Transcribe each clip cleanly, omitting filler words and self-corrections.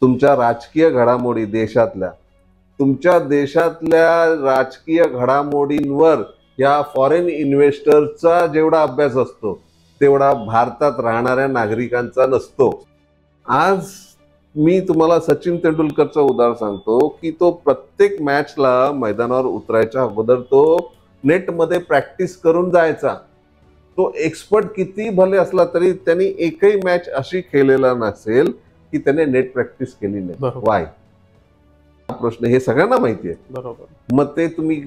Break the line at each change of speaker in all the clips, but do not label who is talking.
तुमच्या राजकीय घडामोडी देशातल्या, तुमच्या देशातल्या राजकीय घडामोडींवर या फॉरेन इन्व्हेस्टरचा जेवढा अभ्यास असतो तेवढा भारतात राहणाऱ्या नागरिकांचा नसतो. आज मी तुम्हाला सचिन तेंडुलकरचं उदाहरण सांगतो की तो प्रत्येक मॅचला मैदानावर उतरायच्या अगोदर तो नेटमध्ये प्रॅक्टिस करून जायचा. तो एक्सपर्ट किती भले असला तरी त्यांनी एकही मॅच अशी खेळलेला नसेल की त्याने नेट प्रॅक्टिस केली नाही. वाय? प्रश्न हे सगळ्यांना माहिती आहे.
बरोबर.
मग ते तुम्ही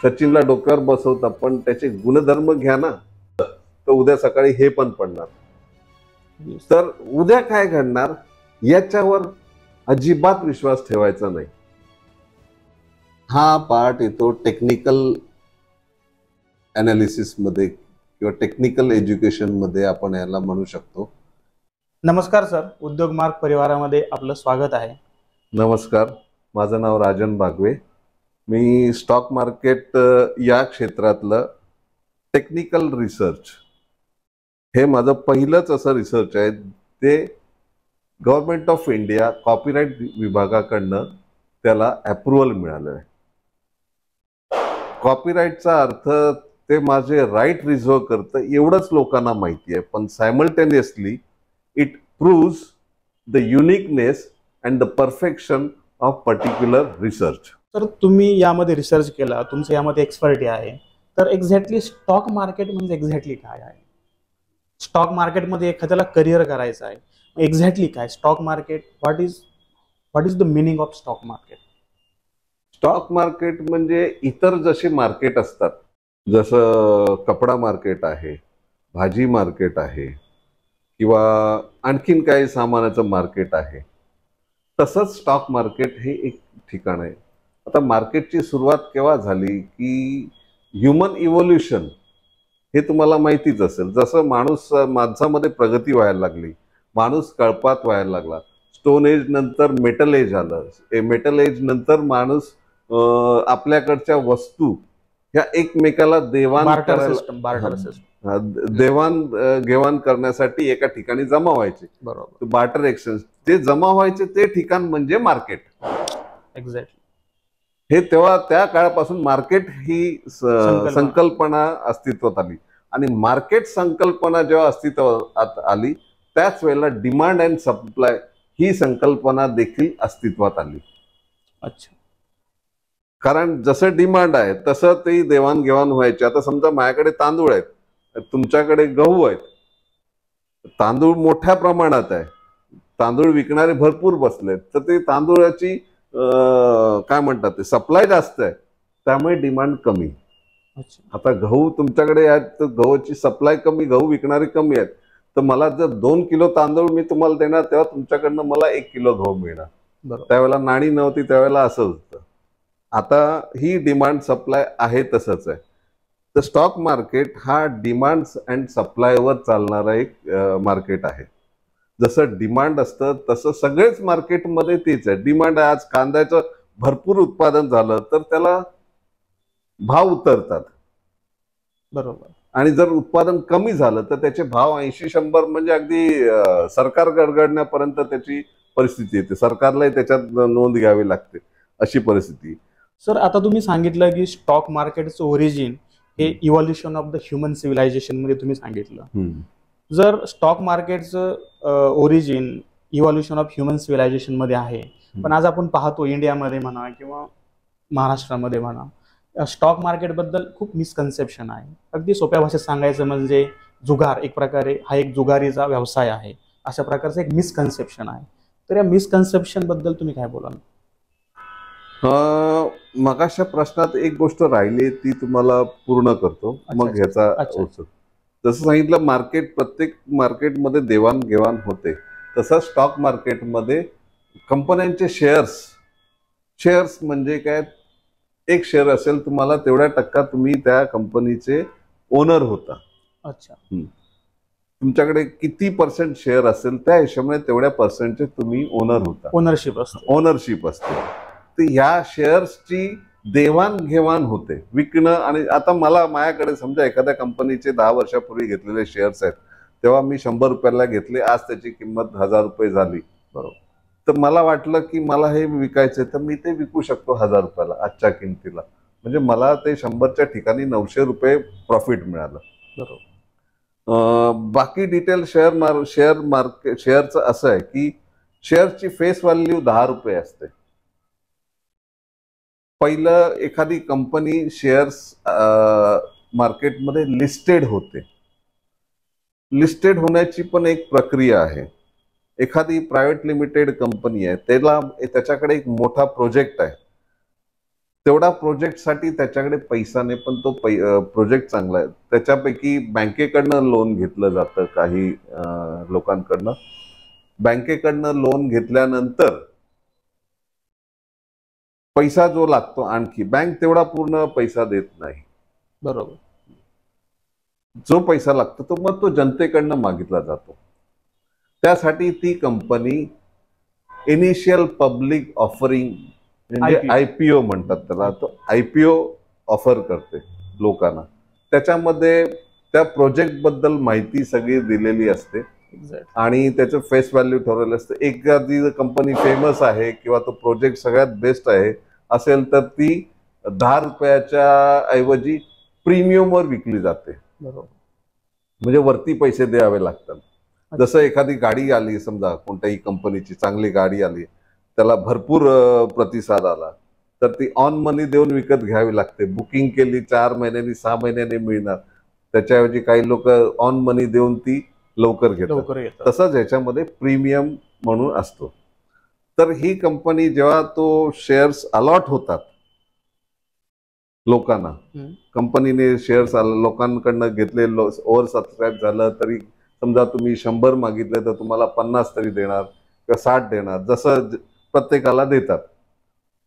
सचिनला डोक्यावर बसवता, पण त्याचे गुणधर्म घ्या ना, तर उद्या सकाळी हे पण पडणार. तर उद्या काय घडणार याच्यावर अजिबात विश्वास ठेवायचा नाही. हा पार्ट येतो टेक्निकल अनालिसिस मध्ये किंवा टेक्निकल एज्युकेशन मध्ये आपण याला म्हणू शकतो.
नमस्कार सर, उद्योग मार्ग परिवारामध्ये आपलं स्वागत आहे.
नमस्कार, माझं नाव राजन बागवे. मी स्टॉक मार्केट या क्षेत्रातलं टेक्निकल रिसर्च हे माझं पहिलंच असं रिसर्च आहे. ते गव्हर्नमेंट ऑफ इंडिया कॉपीराईट विभागाकडनं त्याला अप्रुव्हल मिळालं आहे. कॉपीराईटचा अर्थ ते माझे राईट रिझर्व करतं एवढंच लोकांना माहिती आहे, पण simultaneously it proves the uniqueness and the perfection of particular research.
तर तुम्ही यामध्ये रिसर्च केला, तुमचं यामध्ये एक्सपर्टी आहे, तर एक्झॅक्टली स्टॉक मार्केट म्हणजे एक्झॅक्टली काय आहे? स्टॉक मार्केटमध्ये एखाद्याला करिअर करायचं आहे, एक्झॅक्टली काय stock market? What is the meaning of stock market?
Stock market म्हणजे इतर जसे मार्केट असतात, जसं कपडा मार्केट आहे, भाजी मार्केट आहे, किंवा आणखीन काही सामानाचं मार्केट आहे, तसंच स्टॉक मार्केट हे एक ठिकाण आहे. आता मार्केटची सुरुवात केव्हा झाली की ह्युमन इव्होल्युशन हे तुम्हाला माहितीच असेल. जसं माणसामध्ये प्रगती व्हायला लागली, माणूस कळपात व्हायला लागला, स्टोन एज नंतर मेटल एज आलं, मेटल एज नंतर माणूस आपल्याकडच्या वस्तू ह्या एकमेकाला देवाण घेवाण करण्यासाठी एका ठिकाणी जमा व्हायचे.
बरोबर.
बार्टर एक्सचेंज, ते जमा व्हायचे ते ठिकाण म्हणजे मार्केट.
एक्झॅक्टली.
हे तेव्हा त्या काळापासून मार्केट ही संकल्पना अस्तित्वात आली. आणि मार्केट संकल्पना जेव्हा अस्तित्वात आली त्याच वेळेला डिमांड अँड सप्लाय ही संकल्पना देखील अस्तित्वात आली.
अच्छा.
कारण जसं डिमांड आहे तसं ते देवाणघेवाण व्हायचे. आता समजा माझ्याकडे तांदूळ आहेत, तुमच्याकडे गहू आहेत. तांदूळ मोठ्या प्रमाणात आहे, तांदूळ विकणारे भरपूर बसलेत, तर ते तांदूळाची काय म्हणतात ते सप्लाय जास्त आहे, त्यामुळे डिमांड कमी. आता गहू तुमच्याकडे आहेत तर गहूची सप्लाय कमी, गहू विकणारे कमी आहेत, तर मला जर 2 किलो तांदूळ मी तुम्हाला देणार तेव्हा तुमच्याकडनं मला 1 किलो गहू मिळणार. त्यावेळेला नाणी नव्हती, त्यावेळेला असं होतं. आता ही डिमांड सप्लाय आहे तसंच आहे. तर स्टॉक मार्केट हा डिमांड अँड सप्लायवर चालणारा एक मार्केट आहे. जसं डिमांड असतं तसं सगळेच मार्केटमध्ये तेच आहे. डिमांड आहे, आज कांद्याचं भरपूर उत्पादन झालं तर त्याला भाव उतरतात.
बरोबर.
आणि जर उत्पादन कमी झालं तर त्याचे भाव 80-100 म्हणजे अगदी सरकार गडगडण्यापर्यंत त्याची परिस्थिती येते. सरकारलाही त्याच्यात नोंद घ्यावी लागते, अशी परिस्थिती.
सर, आता तुम्ही सांगितलं की स्टॉक मार्केटचं ओरिजिन हे evolution of the human civilization मध्ये तुम्ही सांगितलं. जर स्टॉक मार्केटचं origin evolution of human civilization मध्ये आहे, पण आज आपण पाहतो इंडियामध्ये म्हणा किंवा महाराष्ट्रामध्ये म्हणा, स्टॉक मार्केट बद्दल खूप मिसकन्सेप्शन आहे. अगदी सोप्या भाषेत सांगायचं म्हणजे जुगार, एक प्रकारे हा एक जुगारीचा व्यवसाय आहे, अशा प्रकारचं एक मिसकन्सेप्शन आहे. तर या मिसकन्सेप्शन बद्दल तुम्ही काय बोलाल?
मगाच्या प्रश्नात एक गोष्ट राहिली, ती तुम्हाला पूर्ण करतो, मग ह्याचा उत्तर. जसं सांगितलं मार्केट, प्रत्येक मार्केटमध्ये देवाणघेवाण होते, तसं स्टॉक मार्केटमध्ये कंपन्यांचे शेअर्स म्हणजे काय, एक शेअर असेल तुम्हाला तेवढ्या टक्का तुम्ही त्या कंपनीचे ओनर होता. अच्छा. तुमच्याकडे किती % शेअर असेल त्या हिशोबाने तेवढ्या पर्सेंटचे तुम्ही ओनर होता. ओनरशिप असते. तर ह्या शेअर्सची देवाणघेवाण होते, विकणं. आणि आता माझ्याकडे समजा एखाद्या कंपनीचे 10 वर्षापूर्वी घेतलेले शेअर्स आहेत, तेव्हा मी 100 रुपयाला घेतले, आज त्याची किंमत 1000 रुपये झाली. बरोबर. तर मला वाटलं की मला हे विकायचंय तर मी ते विकू शकतो 1000 रुपयाला आजच्या किमतीला. म्हणजे मला ते 100च्या ठिकाणी 900 रुपये प्रॉफिट मिळालं.
बरोबर.
बाकी डिटेल शेअरचं असं आहे की शेअरची फेस व्हॅल्यू 10 रुपये असते. पहिलं एखादी कंपनी शेअर्स मार्केटमध्ये लिस्टेड होते. लिस्टेड होण्याची पण एक प्रक्रिया आहे. एखादी प्रायव्हेट लिमिटेड कंपनी आहे, त्याच्याकडे एक मोठा प्रोजेक्ट आहे. तेवढा प्रोजेक्टसाठी त्याच्याकडे पैसा नाही, पण तो प्रोजेक्ट चांगला आहे. त्याच्यापैकी बँकेकडनं लोन घेतलं जातं काही लोकांकडनं. बँकेकडनं लोन घेतल्यानंतर पैसा जो लागतो आणखी, बँक तेवढा पूर्ण पैसा देत नाही.
बरोबर.
जो पैसा लागतो तो मग तो जनतेकडनं मागितला जातो. त्यासाठी ती कंपनी इनिशियल पब्लिक ऑफरिंग म्हणजे IPO म्हणतात त्याला, तो IPO ऑफर करते लोकांना. त्याच्यामध्ये त्या प्रोजेक्ट बद्दल माहिती सगळी दिलेली असते आणि त्याचं फेस व्हॅल्यू ठरवलेलं असतं. एखादी कंपनी फेमस आहे किंवा तो प्रोजेक्ट सगळ्यात बेस्ट आहे असेल तर ती 10 रुपयाच्या ऐवजी प्रीमियमवर विकली जाते.
बरोबर.
म्हणजे वरती पैसे द्यावे लागतात. जसं एखादी गाडी आली, समजा कोणत्याही कंपनीची चांगली गाडी आली, त्याला भरपूर प्रतिसाद आला तर ती ऑन मनी देऊन विकत घ्यावी लागते. बुकिंग केली 4 महिन्यांनी 6 महिन्यांनी मिळणार, त्याच्याऐवजी काही लोक ऑन मनी देऊन ती लवकर घेतात. तसंच ह्याच्यामध्ये प्रीमियम म्हणून असतो. तर ही कंपनी जेव्हा तो शेअर्स अलॉट होतात लोकांना, कंपनीने शेअर्स लोकांकडनं घेतले, ओव्हर सबस्क्राईब झालं तरी समजा तुम्ही 100 मागितले तर तुम्हाला 50 तरी देणार किंवा 60 देणार, जसं प्रत्येकाला देतात.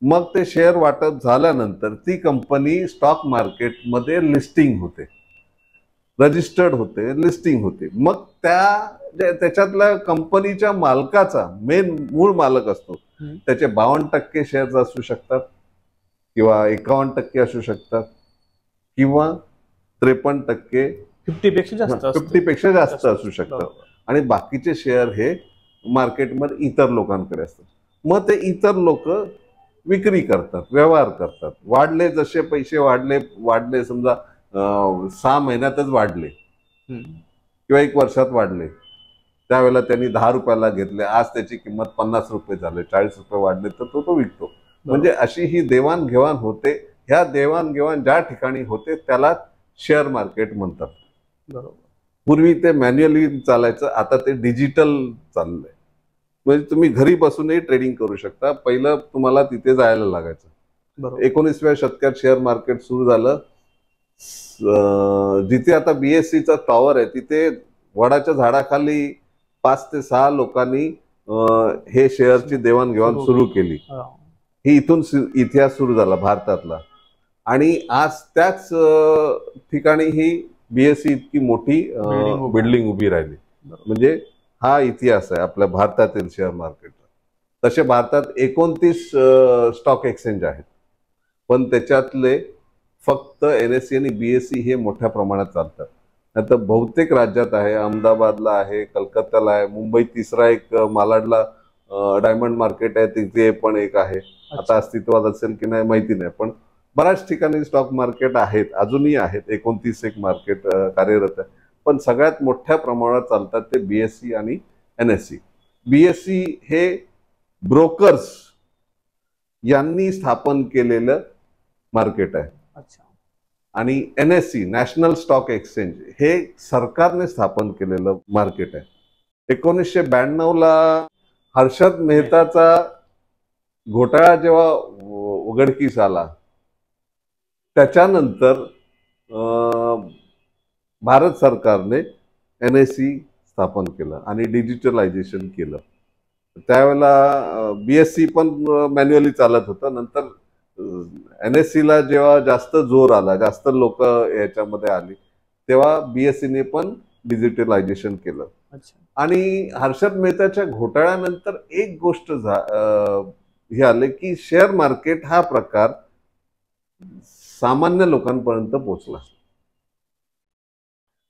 मग ते शेअर वाटप झाल्यानंतर ती कंपनी स्टॉक मार्केटमध्ये लिस्टिंग होते, रजिस्टर्ड होते, लिस्टिंग होते. मग त्याच्यातल्या कंपनीच्या मालकाचा मूळ मालक असतो, त्याचे 52% शेअर्स असू शकतात किंवा 51% असू शकतात किंवा 53%, 50 पेक्षा जास्त असू शकतात. आणि बाकीचे शेअर हे मार्केटमध्ये इतर लोकांकडे असतात. मग ते इतर लोक विक्री करतात, व्यवहार करतात. वाढले, जसे पैसे वाढले समजा 6 महिन्यातच वाढले किंवा 1 वर्षात वाढले, त्यावेळेला त्यांनी 10 रुपयाला घेतले, आज त्याची किंमत 50 रुपये झाले, 40 रुपये वाढले तर तो विकतो. म्हणजे अशी ही देवाणघेवाण होते. ह्या देवाणघेवाण ज्या ठिकाणी होते त्याला शेअर मार्केट म्हणतात.
बरोबर.
पूर्वी ते मॅन्युअली चालायचं, आता ते डिजिटल चाललंय. म्हणजे तुम्ही घरी बसूनही ट्रेडिंग करू शकता. पहिलं तुम्हाला तिथे जायला लागायचं. 19व्या शतकात शेअर मार्केट सुरू झालं. जिथे आता BSEचा टॉवर आहे तिथे वडाच्या झाडाखाली 5 ते 6 लोकांनी हे शेअरची देवाणघेवाण सुरू केली. ही इथून इतिहास सुरू झाला भारतातला. आणि आज त्याच ठिकाणी ही BSE इतकी मोठी बिल्डिंग उभी राहिली. म्हणजे हा इतिहास आहे आपल्या भारतातील शेअर मार्केटचा. तसे भारतात 29 स्टॉक एक्सचेंज आहेत, पण त्याच्यातले फक्त NSE आणि BSE हे मोठ्या प्रमाणात चालतात. आता बहुतेक राज्यात आहे, अहमदाबादला आहे, कलकत्त्याला आहे, मुंबईत तिसरा एक मालाडला डायमंड मार्केट आहे, तिथे पण एक आहे. आता अस्तित्वात असेल की नाही माहिती नाही, पण बऱ्याच ठिकाणी स्टॉक मार्केट आहेत, अजूनही आहेत. 29 एक मार्केट कार्यरत आहे. पण सगळ्यात मोठ्या प्रमाणात चालतात ते BSE आणि NSE. BSE हे ब्रोकर्स यांनी स्थापन केलेलं मार्केट आहे आणि NSE नॅशनल स्टॉक एक्सचेंज हे सरकारने स्थापन केलेलं मार्केट आहे. 1992ला हर्षद मेहताचा घोटाळा जेव्हा उघडकीस आला त्याच्यानंतर भारत सरकारने NSE स्थापन केलं आणि डिजिटलायझेशन केलं. त्यावेळेला BSE पण मॅन्युअली चालत होतं. नंतर NSEला जेव्हा जास्त जोर आला, जास्त लोक याच्यामध्ये आली, तेव्हा BSEने पण डिजिटलायझेशन केलं. आणि हर्षद मेहताच्या घोटाळ्यानंतर एक गोष्ट हे आले की शेअर मार्केट हा प्रकार सामान्य लोकांपर्यंत पोहोचला.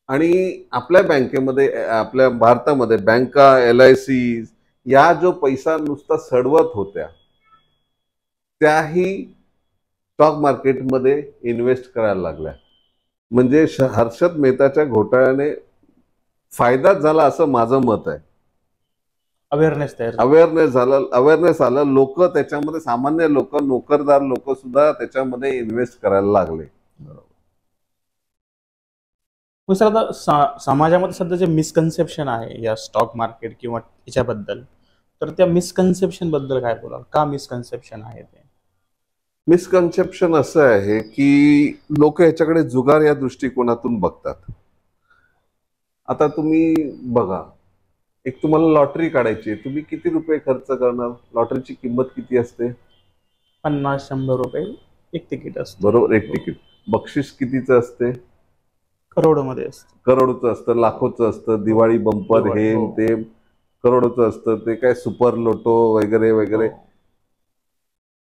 आणि आपल्या बँकेमध्ये, आपल्या भारतामध्ये बँका, LIC या जो पैसा नुसता सडवत होत्या त्याही स्टॉक मार्केटमध्ये इन्व्हेस्ट करायला लागल्या. म्हणजे हर्षद मेहताच्या घोटाळ्याने फायदाच झाला असं माझं मत आहे.
अवेअरनेस तयार झाली.
अवेअरनेस आलं. लोक त्याच्यामध्ये, सामान्य लोक, नोकरदार लोक सुद्धा त्याच्यामध्ये इन्व्हेस्ट करायला लागले.
मग सर आता समाजामध्ये सध्या जे मिसकन्सेप्शन आहे या स्टॉक मार्केट किंवा याच्याबद्दल, तर त्या मिसकन्सेप्शन बद्दल काय बोलाल? का मिसकन्सेप्शन आहे ते?
मिसकन्सेप्शन असं आहे की लोक ह्याच्याकडे जुगार या दृष्टिकोनातून बघतात. आता तुम्ही बघा, एक तुम्हाला लॉटरी काढायची आहे, तुम्ही किती रुपये खर्च करणार? लॉटरीची किंमत किती असते?
50-100 रुपये एक तिकीट असतं.
बरोबर, एक तिकीट. बक्षीस कितीचं असते?
करोडोमध्ये असतं.
करोडोचं असतं, लाखोचं असतं. दिवाळी बंपर हे
हो.
ते करोडोचं असतं. ते काय सुपर लोटो वगैरे वगैरे.
हो.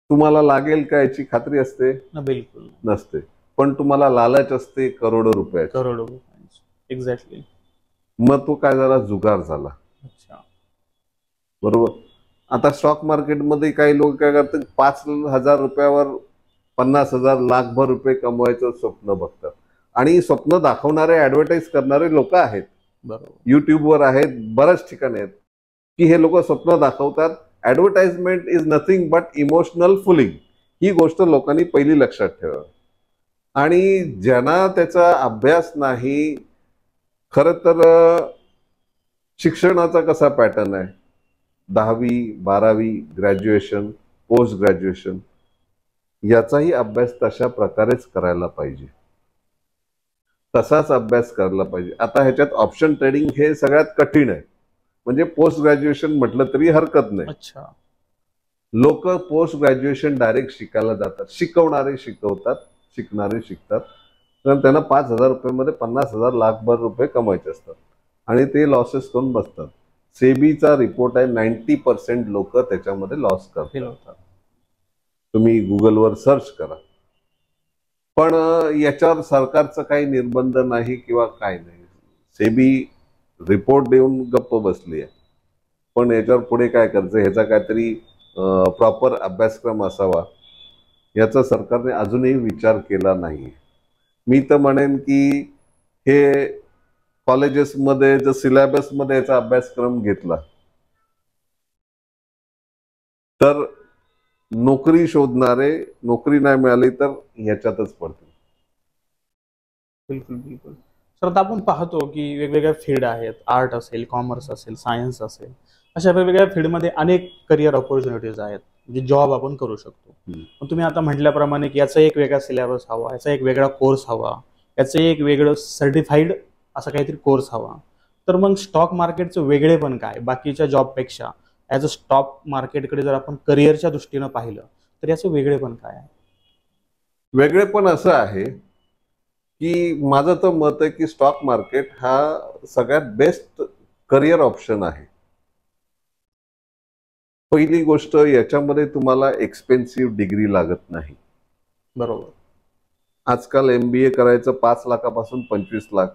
तुम्हाला लागेल का याची खात्री असते?
बिलकुल
नसते. पण तुम्हाला लालच असते करोडो रुपयाची.
करोडो रुपयांची. एक्झॅक्टली.
मग तो काय झाला? जुगार झाला.
अच्छा.
बरोबर. आता स्टॉक मार्केटमध्ये काही लोक काय करतात, 5,000 रुपयावर 50,000 लाखभर रुपये कमवायचं स्वप्न बघतात. आणि स्वप्न दाखवणारे, ऍडव्हर्टाईज करणारे लोक आहेत.
बरोबर.
युट्यूबवर आहेत, बऱ्याच ठिकाणी आहेत की हे लोक स्वप्न दाखवतात. Advertisement is nothing but emotional fooling. ही गोष्ट लोकांनी पहिली लक्षात ठेवा. आणि ज्यांना त्याचा अभ्यास नाही, खरं तर शिक्षणाचा कसा पॅटर्न आहे? 10वी, 12वी, ग्रॅज्युएशन, पोस्ट ग्रॅज्युएशन, याचाही अभ्यास तशा प्रकारेच करायला पाहिजे. तसाच अभ्यास करायला पाहिजे. आता ह्याच्यात ऑप्शन ट्रेडिंग हे सगळ्यात कठीण आहे. म्हणजे पोस्ट ग्रॅज्युएशन म्हटलं तरी हरकत नाही.
अच्छा.
लोक पोस्ट ग्रॅज्युएशन डायरेक्ट शिकायला जातात. शिकवणारे शिकवतात, शिकणारे शिकतात. कारण त्यांना 5,000 रुपयामध्ये 50,000 लाखभर रुपये कमवायचे असतात आणि ते लॉसेस करून बसतात. सेबीचा रिपोर्ट आहे, 90% लोक त्याच्यामध्ये लॉस करतात. तुम्ही गुगलवर सर्च करा. पण याच्यावर सरकारचं काही निर्बंध नाही किंवा काय नाही. सेबी रिपोर्ट देऊन गप्प बसली आहे. पण याच्यावर पुढे काय करायचं, ह्याचा काहीतरी प्रॉपर अभ्यासक्रम असावा, याचा सरकारने अजूनही विचार केला नाही. मी तर म्हणेन की हे कॉलेजेसमध्ये जर सिलेबसमध्ये याचा अभ्यासक्रम घेतला तर नोकरी शोधणारे, नोकरी नाही मिळाली तर याच्यातच पडतील.
बिलकुल बिलकुल. तर आता आपण पाहतो की वेगवेगळ्या फील्ड आहेत. आर्ट असेल, कॉमर्स असेल, सायन्स असेल, अशा वेगवेगळ्या फील्डमध्ये अनेक करिअर ऑपॉर्च्युनिटीज आहेत, म्हणजे जॉब आपण करू शकतो. पण तुम्ही आता म्हटल्याप्रमाणे की याचा एक वेगळा सिलेबस हवा, याचा एक वेगळा कोर्स हवा, याचं एक वेगळं सर्टिफाईड असा काहीतरी कोर्स हवा. तर मग स्टॉक मार्केटचं वेगळेपण काय बाकीच्या जॉबपेक्षा? ॲज अ स्टॉक मार्केटकडे जर आपण करिअरच्या दृष्टीनं पाहिलं तर याचं वेगळेपण काय आहे?
वेगळेपण असं आहे की माझं तर मत आहे की स्टॉक मार्केट हा सगळ्यात बेस्ट करिअर ऑप्शन आहे. पहिली गोष्ट, याच्यामध्ये तुम्हाला एक्सपेन्सिव्ह डिग्री लागत नाही.
बरोबर.
आजकाल MBA करायचं 5 लाखापासून 25 लाख,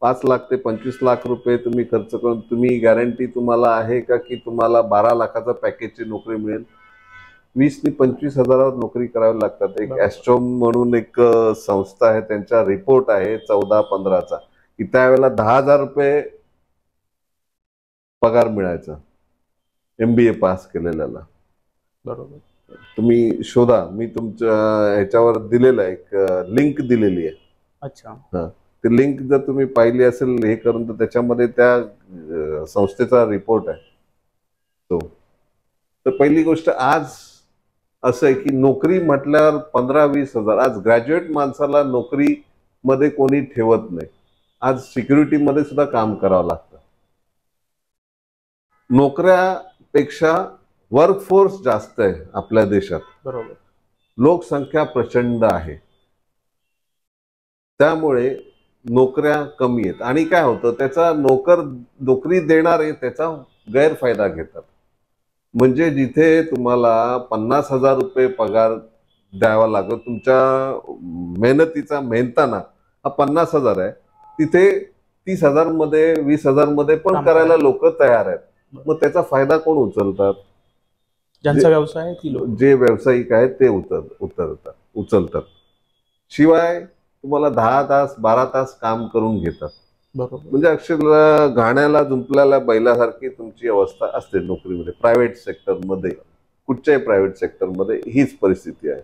5 लाख ते 25 लाख रुपये तुम्ही खर्च करून तुम्ही गॅरंटी तुम्हाला आहे का की तुम्हाला 12 लाखाचा पॅकेजची नोकरी मिळेल? 20 ते 25 हजारावर नोकरी करावी लागतात. एक ॲस्ट्रोम म्हणून एक संस्था आहे, त्यांचा रिपोर्ट आहे 14-15चा, की त्यावेळेला 10,000 रुपये पगार मिळायचा MBA पास केलेल्याला.
बरोबर.
तुम्ही शोधा, मी तुमच्या ह्याच्यावर दिलेलं आहे, एक लिंक दिलेली आहे.
अच्छा.
हा, ती लिंक जर तुम्ही पाहिली असेल हे करून, तर त्याच्यामध्ये त्या संस्थेचा रिपोर्ट आहे तो. तर पहिली गोष्ट, आज असं आहे की नोकरी म्हटल्यावर 15-20 हजार. आज ग्रॅज्युएट माणसाला नोकरी मध्ये कोणी ठेवत नाही. आज सिक्युरिटी मध्ये सुद्धा काम करावं लागतं. नोकऱ्यापेक्षा वर्कफोर्स जास्त आहे आपल्या देशात.
बरोबर.
लोकसंख्या प्रचंड आहे, त्यामुळे नोकऱ्या कमी आहेत. आणि काय होतं, त्याचा नोकरी देणारे त्याचा गैरफायदा घेतात. म्हणजे जिथे तुम्हाला 50,000 रुपये पगार द्यावा लागतो तुमच्या मेहनतीचा, मेहनताना हा 50,000 आहे, तिथे 30,000 मध्ये, 20,000 मध्ये पण करायला लोक तयार आहेत. मग त्याचा फायदा कोण उचलतात?
ज्यांचा व्यवसाय आहे ती लोक.
जे व्यावसायिक आहेत ते उचलतात. शिवाय तुम्हाला 10 तास 12 तास काम करून घेतात.
बरोबर.
म्हणजे अक्षरशः घाण्याला जुंपल्याला बैलासारखी तुमची अवस्था असते नोकरीमध्ये. प्रायव्हेट सेक्टरमध्ये, कुठच्याही प्रायव्हेट सेक्टरमध्ये हीच परिस्थिती आहे.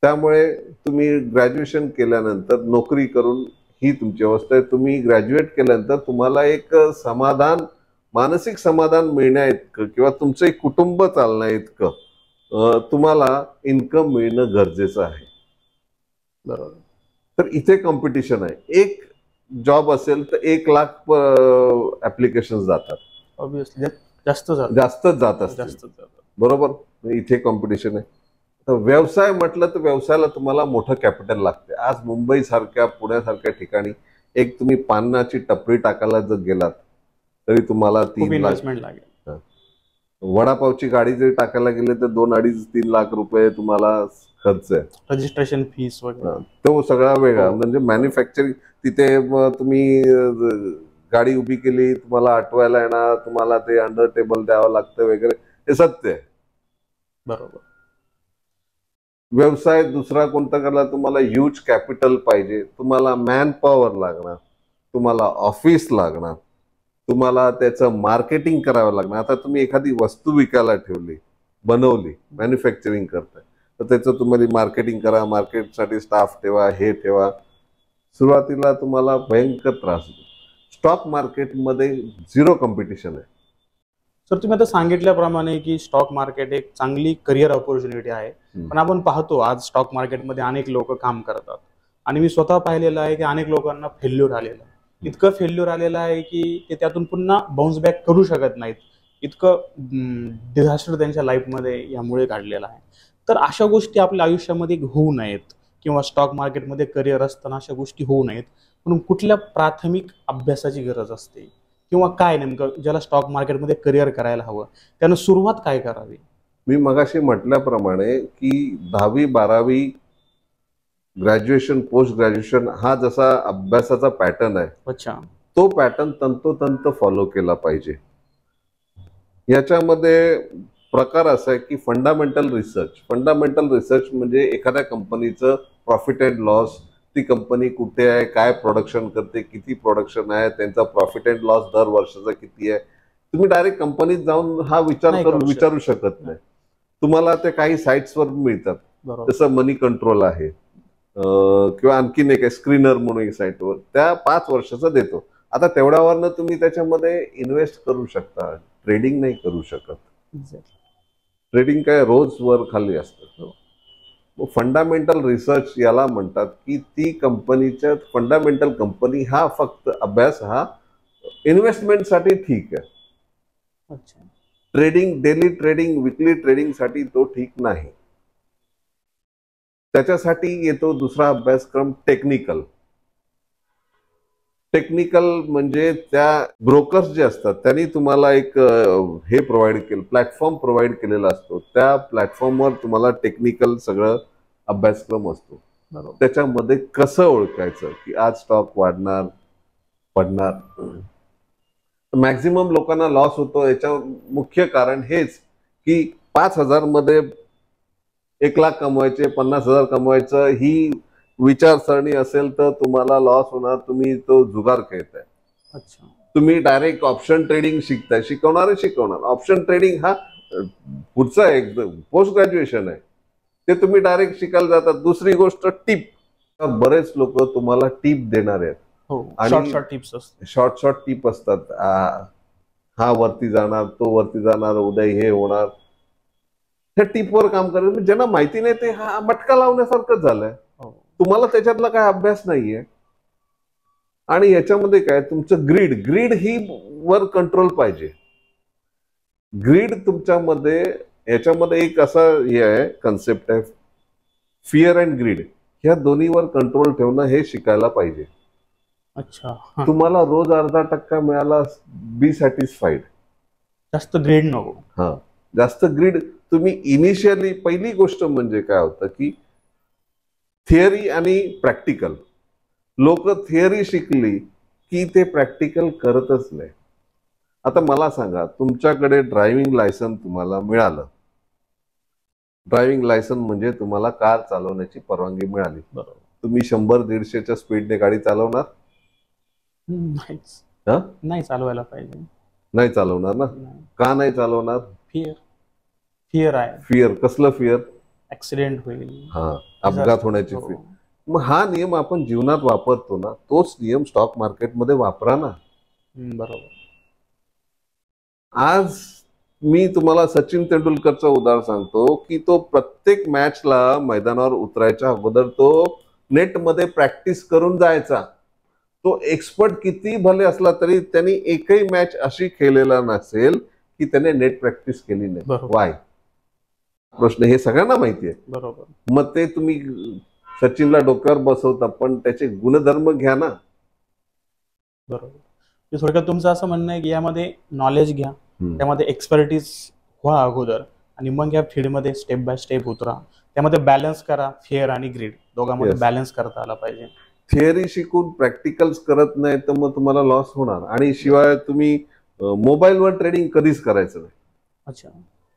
त्यामुळे तुम्ही ग्रॅज्युएशन केल्यानंतर नोकरी करून ही तुमची अवस्था आहे. तुम्ही ग्रॅज्युएट केल्यानंतर तुम्हाला एक समाधान, मानसिक समाधान मिळण्या इतकं किंवा तुमचं एक कुटुंब चालण्या इतकं तुम्हाला इन्कम मिळणं गरजेचं आहे.
बरोबर.
तर इथे कॉम्पिटिशन आहे. एक जॉब असेल तर 1,00,000 ऍप्लिकेशन जातात.
ऑब्विसली जास्तच
जात असतील. बरोबर. इथे कॉम्पिटिशन आहे. तर व्यवसाय म्हटलं तर व्यवसायाला तुम्हाला मोठं कॅपिटल लागते. आज मुंबई सारख्या, पुण्यासारख्या ठिकाणी एक तुम्ही पानाची टपरी टाकायला जर गेलात तरी तुम्हाला 3 लाख
लागेल.
वडापावची गाडी जरी टाकायला गेले तर 2-2.5-3 लाख रुपये तुम्हाला खर्च आहे.
रजिस्ट्रेशन फीस वगैरे
तो सगळा वेगळा. म्हणजे मॅन्युफॅक्चरिंग तिथे तुम्ही गाडी उभी केली, तुम्हाला आठवायला येणार, तुम्हाला ते अंडर टेबल द्यावं लागतं वगैरे, हे सत्य आहे.
बरोबर.
व्यवसाय दुसरा कोणता करायला तुम्हाला ह्यूज कॅपिटल पाहिजे, तुम्हाला मॅन पॉवर लागणार, तुम्हाला ऑफिस लागणार, तुम्हाला त्याचं मार्केटिंग करावं लागणार. आता तुम्ही एखादी वस्तू विकायला ठेवली, बनवली, मॅन्युफॅक्चरिंग करताय, तर त्याचं तुम्हाला मार्केटिंग करा, मार्केटसाठी स्टाफ ठेवा, हे ठेवा. सुरुवातीला तुम्हाला भयंकर त्रास होतो. स्टॉक मार्केटमध्ये 0 कॉम्पिटिशन आहे.
सर, तुम्ही आता सांगितल्याप्रमाणे की स्टॉक मार्केट एक चांगली करिअर ऑपॉर्च्युनिटी आहे. पण आपण पाहतो आज स्टॉक मार्केटमध्ये अनेक लोक काम करतात आणि मी स्वतः पाहिलेलं आहे की अनेक लोकांना फेल्युअर आलेलं आहे. इतकं फेल्युअर आलेलं आहे की ते त्यातून पुन्हा बाउन्स बॅक करू शकत नाहीत. इतकं डिझास्टर त्यांच्या लाईफमध्ये यामुळे काढलेलं आहे. तर अशा गोष्टी आपल्या आयुष्यामध्ये होऊ नयेत किंवा स्टॉक मार्केटमध्ये करिअर असताना अशा गोष्टी होऊ नयेत म्हणून कुठल्या प्राथमिक अभ्यासाची गरज असते किंवा काय नेमकं ज्याला स्टॉक मार्केटमध्ये करिअर करायला हवं त्यानं सुरुवात काय करावी?
मी मगाशी म्हटल्याप्रमाणे की 10वी 12वी ग्रॅज्युएशन, पोस्ट ग्रॅज्युएशन हा जसा अभ्यासाचा पॅटर्न आहे,
अच्छा,
तो पॅटर्न तंतोतंत फॉलो केला पाहिजे. याच्यामध्ये प्रकार असा आहे की फंडामेंटल रिसर्च म्हणजे एखाद्या कंपनीचं प्रॉफिट अँड लॉस, ती कंपनी कुठे आहे, काय प्रोडक्शन करते, किती प्रोडक्शन आहे, त्यांचा प्रॉफिट अँड लॉस दर वर्षाचा किती आहे. तुम्ही डायरेक्ट कंपनीत जाऊन हा विचारू शकत नाही. तुम्हाला ते काही साईट्सवर मिळतात. जसं मनी कंट्रोल आहे किंवा आणखीन एक स्क्रीनर म्हणून एक साईटवर, त्या 5 वर्षाचा देतो. आता तेवढ्यावरनं तुम्ही त्याच्यामध्ये इन्व्हेस्ट करू शकता, ट्रेडिंग नाही करू शकत. ट्रेडिंग काय रोज वर खाली असतं. फंडामेंटल रिसर्च याला म्हणतात की ती कंपनीच्या फंडामेंटल कंपनी हा फक्त अभ्यास हा इन्व्हेस्टमेंटसाठी ठीक आहे. ट्रेडिंग, डेली ट्रेडिंग, विकली ट्रेडिंग साठी तो ठीक नाही. त्याच्यासाठी येतो दुसरा अभ्यासक्रम टेक्निकल म्हणजे त्या ब्रोकर्स जे असतात त्यांनी तुम्हाला एक हे प्रोव्हाइड केलं, प्लॅटफॉर्म प्रोव्हाइड केलेला असतो. त्या प्लॅटफॉर्मवर तुम्हाला टेक्निकल सगळं अभ्यासक्रम असतो. त्याच्यामध्ये कसं ओळखायचं की आज स्टॉक वाढणार पडणार. मॅक्झिमम लोकांना लॉस होतो. याचं मुख्य कारण हेच की 5,000 मध्ये 1,00,000 कमवायचे, 50,000 कमवायचं ही विचारसरणी असेल तर तुम्हाला लॉस होणार. तुम्ही तो जुगार खेळताय.
अच्छा,
तुम्ही डायरेक्ट ऑप्शन ट्रेडिंग शिकवणार. ऑप्शन ट्रेडिंग हा पुढचा एकदम पोस्ट ग्रॅज्युएशन आहे. ते तुम्ही डायरेक्ट शिकायला जातात. दुसरी गोष्ट टिप. बरेच लोक तुम्हाला टिप देणार आहेत. शॉर्ट टिप असतात. हा वरती जाणार, तो वरती जाणार, उद्या हे होणार. त्या टिपवर काम करायचं. ज्यांना माहिती नाही ते हा मटका लावण्यासारखंच झालंय. तुम्हाला त्याच्यातला काय अभ्यास नाहीये. आणि याच्यामध्ये काय तुमचं ग्रीड ही वर कंट्रोल पाहिजे. ग्रीड तुमच्यामध्ये याच्यामध्ये एक असा हे आहे, कन्सेप्ट आहे, फिअर अँड ग्रीड. ह्या दोन्हीवर कंट्रोल ठेवणं हे शिकायला पाहिजे.
अच्छा,
तुम्हाला रोज अर्धा टक्का मिळाला, बी सॅटिस्फाईड.
जास्त ग्रीड नको.
हा, जास्त ग्रीड तुम्ही इनिशियली. पहिली गोष्ट म्हणजे काय होतं की थिअरी आणि लोक थिअरी शिकली की ते प्रॅक्टिकल करतच नाही. आता मला सांगा, तुमच्याकडे ड्रायव्हिंग लायसन तुम्हाला मिळालं. ड्रायव्हिंग लायसन म्हणजे तुम्हाला कार चालवण्याची परवानगी मिळाली.
बरोबर.
तुम्ही 100-150च्या स्पीडने गाडी चालवणार?
नाहीच.
हा,
नाही चालवायला पाहिजे.
नाही चालवणार ना. का नाही चालवणार?
फिअर आहे.
फिअर. कसलं फिअर?
ऍक्सिडेंट होईल.
हा, अपघात होण्याची फिअर. मग हा नियम आपण जीवनात वापरतो ना, तोच नियम स्टॉक मार्केटमध्ये वापरा ना.
बरोबर.
आज मी तुम्हाला सचिन तेंडुलकरचं उदाहरण सांगतो की तो प्रत्येक मॅचला मैदानावर उतरायच्या अगोदर तो नेटमध्ये प्रॅक्टिस करून जायचा. तो एक्सपर्ट किती भले असला तरी त्यांनी एकही मॅच अशी खेळलेला नसेल की त्याने नेट प्रॅक्टिस केली नाही. वाय? प्रश्न हे सगळ्यांना माहिती आहे.
बरोबर.
मग ते तुम्ही सचिनला डोक्यावर बसवता, पण त्याचे गुणधर्म घ्या ना.
बरोबर. थोडक्यात तुमचं असं म्हणणं आहे की यामध्ये नॉलेज घ्या, त्यामध्ये एक्सपर्टीज व्हा अगोदर, आणि मग या फील्डमध्ये स्टेप बाय स्टेप उतरा. त्यामध्ये बॅलन्स करा, फिअर आणि ग्रीड दोघांमध्ये बॅलन्स करता आला पाहिजे.
थिअरी शिकून प्रॅक्टिकल्स करत नाही तर मग तुम्हाला लॉस होणार. आणि शिवाय तुम्ही मोबाईलवर ट्रेडिंग कधीच करायचं नाही.
अच्छा.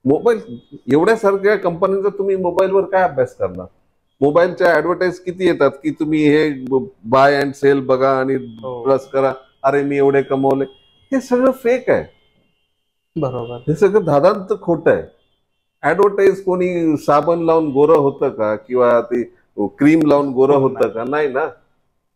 मोबाईल एवढ्यासारख्या कंपन्यांचा तुम्ही मोबाईलवर काय अभ्यास करणार? मोबाईलच्या ऍडव्हर्टाईज किती येतात की तुम्ही हे बाय अँड सेल बघा आणि प्लस करा, अरे मी एवढे कमवले. हे सगळं फेक आहे.
बरोबर.
हे सगळं धादांत खोटं आहे. ऍडव्हर्टाईज कोणी साबण लावून गोरं होतं का, किंवा ते क्रीम लावून गोरं होतं का? नाही ना.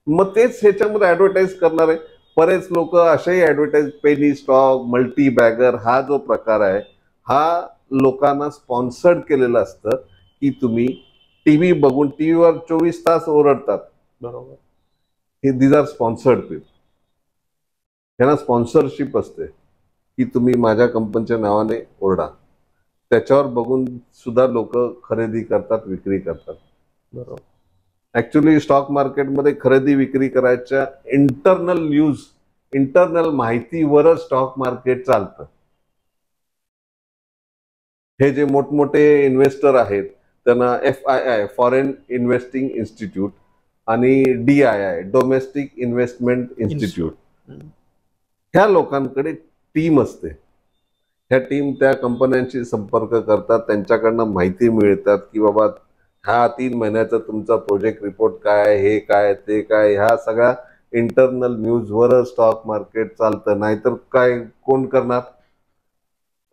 मग तेच ह्याच्यामध्ये ऍडव्हर्टाईज करणार आहे. बरेच लोक असेही advertise, penny stock, multi bagger, हा जो प्रकार आहे हा लोकांना स्पॉन्सर्ड केलेलं असतं की तुम्ही टीव्ही बघून, टीव्हीवर 24 तास ओरडतात.
बरोबर.
हे दीज आर स्पॉन्सर्ड पीपल. त्यांना स्पॉन्सरशिप असते की तुम्ही माझ्या कंपनीच्या नावाने ओरडा. त्याच्यावर बघून सुद्धा लोक खरेदी करतात, विक्री करतात.
बरोबर.
ऍक्च्युली स्टॉक मार्केटमध्ये खरेदी विक्री करायच्या इंटरनल न्यूज, इंटरनल माहितीवरच स्टॉक मार्केट चालतं. हे जे मोठमोठे इन्व्हेस्टर आहेत त्यांना FII, फॉरेन इन्व्हेस्टिंग इन्स्टिट्यूट, आणि DII, डोमेस्टिक इन्व्हेस्टमेंट इन्स्टिट्यूट, ह्या लोकांकडे टीम असते. ह्या टीम त्या कंपन्यांशी संपर्क करतात, त्यांच्याकडनं माहिती मिळतात की बाबा ह्या 3 महिन्याचा तुमचा प्रोजेक्ट रिपोर्ट काय, हे काय, ते काय. ह्या सगळ्या इंटरनल न्यूजवरच स्टॉक मार्केट चालतं. नाहीतर काय कोण करणार?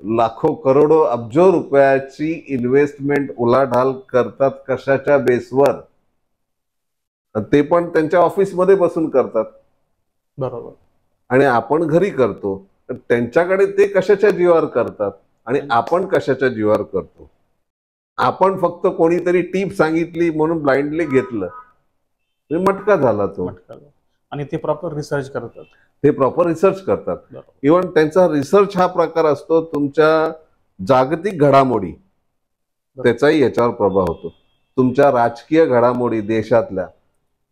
लाखो, करोडो, अब्जो रुपयाची इन्व्हेस्टमेंट उलाढाल करतात. कशाच्या बेसवर? ते पण त्यांच्या ऑफिसमध्ये बसून करतात.
बरोबर.
आणि आपण घरी करतो. तर त्यांच्याकडे ते कशाच्या जीवावर करतात आणि आपण कशाच्या जीवावर करतो? आपण फक्त कोणीतरी टीप सांगितली म्हणून ब्लाइंडली घेतलं, मटका झाला तो.
आणि ते प्रॉपर रिसर्च करतात.
ते प्रॉपर रिसर्च करतात. इव्हन त्यांचा रिसर्च हा प्रकार असतो तुमच्या जागतिक घडामोडी, त्याचाही याच्यावर प्रभाव होतो. तुमच्या राजकीय घडामोडी देशातल्या,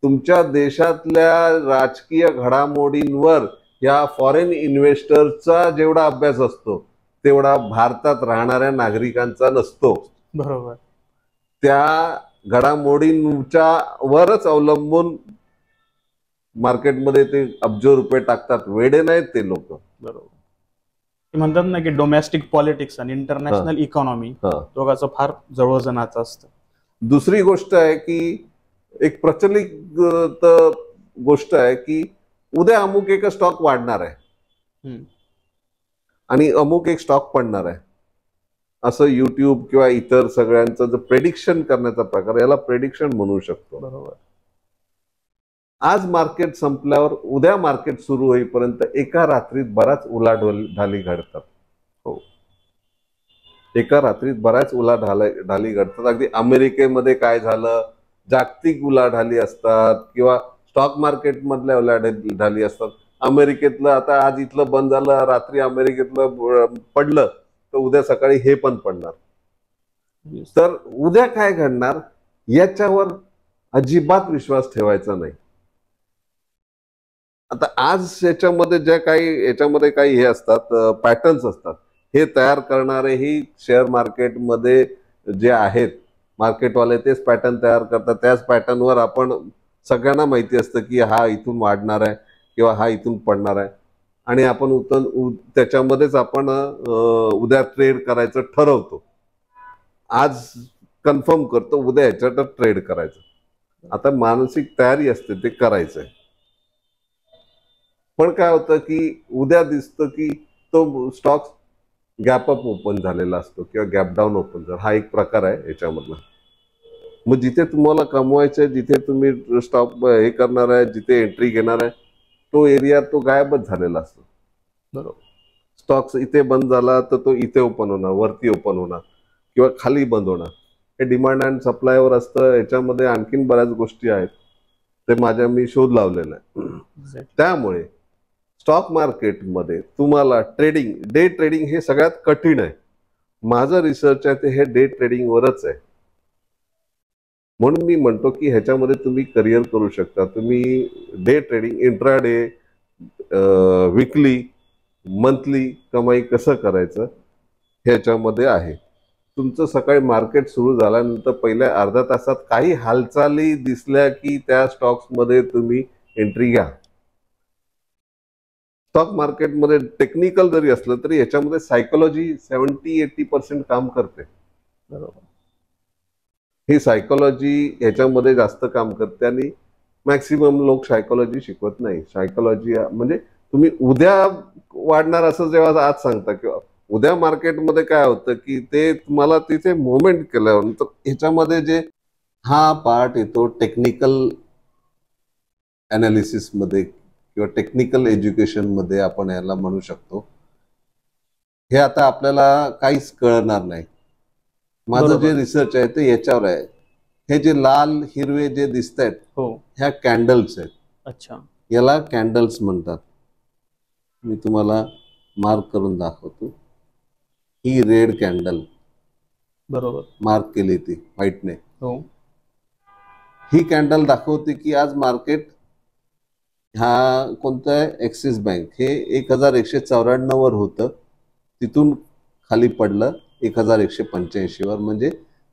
तुमच्या देशातल्या राजकीय घडामोडींवर या फॉरेन इन्व्हेस्टरचा जेवढा अभ्यास असतो तेवढा भारतात राहणाऱ्या नागरिकांचा नसतो.
बरोबर.
त्या घडामोडींच्या वरच अवलंबून मार्केटमध्ये ते अब्जो रुपये टाकतात. वेडे नाहीत ते लोक.
बरोबर. ते म्हणतात ना की डोमेस्टिक पॉलिटिक्स आणि इंटरनॅशनल इकॉनॉमी दोघांचं फार जवळचं नातं असतं.
दुसरी गोष्ट आहे की एक प्रचलित गोष्ट आहे की उद्या अमुक एक स्टॉक वाढणार आहे आणि अमुक एक स्टॉक पडणार आहे, असं युट्यूब किंवा इतर सगळ्यांचं जो प्रेडिक्शन करण्याचा प्रकार, याला प्रेडिक्शन म्हणू शकतो.
बरोबर.
आज मार्केट संपल्यावर उद्या मार्केट सुरू होईपर्यंत एका रात्रीत बराच उलाढाली घडतात. हो, एका रात्रीत बऱ्याच उलाढाली घडतात. अगदी अमेरिकेमध्ये काय झालं, जागतिक उलाढाली असतात किंवा स्टॉक मार्केट मधल्या उलाढाली असतात. अमेरिकेतलं आता आज इथलं बंद झालं, रात्री अमेरिकेतलं पडलं तर उद्या सकाळी हे पण पडणार. तर उद्या काय घडणार याच्यावर अजिबात विश्वास ठेवायचा नाही. आता आज याच्यामध्ये काही हे असतात, पॅटर्न्स असतात, हे तयार करणारे ही शेअर मार्केटमध्ये जे आहेत मार्केटवाले तेच पॅटर्न तयार करतात. त्याच पॅटर्नवर आपण सगळ्यांना माहिती असतं की हा इथून वाढणार आहे किंवा हा इथून पडणार आहे. आणि आपण त्याच्यामध्येच आपण उद्या ट्रेड करायचं ठरवतो. आज कन्फर्म करतो, उद्या ह्याच्यात ट्रेड करायचं. आता मानसिक तयारी असते ते करायचंय. पण काय होतं की उद्या दिसतं की तो स्टॉक गॅप अप ओपन झालेला असतो किंवा गॅप डाऊन ओपन झाला. हा एक प्रकार आहे याच्यामधला. मग जिथे तुम्हाला कमवायचं आहे, जिथे तुम्ही स्टॉक हे करणार आहे, जिथे एंट्री घेणार आहे, तो एरिया तो गायबच झालेला असतो.
बरोबर.
स्टॉक्स इथे बंद झाला तर तो इथे ओपन होणार, वरती ओपन होणार किंवा खाली बंद होणार. हे डिमांड अँड सप्लायवर असतं. याच्यामध्ये आणखीन बऱ्याच गोष्टी आहेत, ते मी शोध लावलेला आहे. त्यामुळे स्टॉक मार्केटमध्ये तुम्हाला डे ट्रेडिंग हे सगळ्यात कठीण आहे. माझं रिसर्च आहे ते हे डे ट्रेडिंगवरच आहे. म्हणून मी म्हणतो की ह्याच्यामध्ये तुम्ही करिअर करू शकता. तुम्ही day trading, intraday, weekly, monthly कमाई कसं करायचं ह्याच्यामध्ये आहे. तुमचं सकाळी मार्केट सुरू झाल्यानंतर पहिल्या अर्ध्या तासात काही हालचाली दिसल्या की त्या स्टॉक्समध्ये तुम्ही एंट्री घ्या. स्टॉक मार्केटमध्ये टेक्निकल जरी असलं तरी याच्यामध्ये सायकोलॉजी 70-80% काम करते.
बरोबर.
ही सायकोलॉजी ह्याच्यामध्ये जास्त काम करते आणि मॅक्सिमम लोक सायकोलॉजी शिकवत नाही. सायकोलॉजी म्हणजे तुम्ही उद्या वाढणार असं जेव्हा आज सांगता किंवा उद्या मार्केटमध्ये काय होतं की ते तुम्हाला तिथे मुवमेंट केल्यानंतर ह्याच्यामध्ये जे हा पार्ट येतो टेक्निकल अनालिसिस मध्ये किंवा टेक्निकल एज्युकेशन मध्ये आपण याला म्हणू शकतो. हे आता आपल्याला काहीच कळणार नाही. माझं जे रिसर्च आहे ते याच्यावर आहे. हे जे लाल हिरवे जे दिसत आहेत ह्या कॅन्डल्स आहेत.
अच्छा.
याला कॅन्डल्स म्हणतात. मी तुम्हाला मार्क करून दाखवतो. ही रेड कॅन्डल
बरोबर
मार्क केली ती व्हाईटने. ही कॅन्डल दाखवते की आज मार्केट हा कोणतं आहे, ॲक्सिस बँक, हे 1194 वर होतं. तिथून खाली पडलं 1185 वर, म्हणजे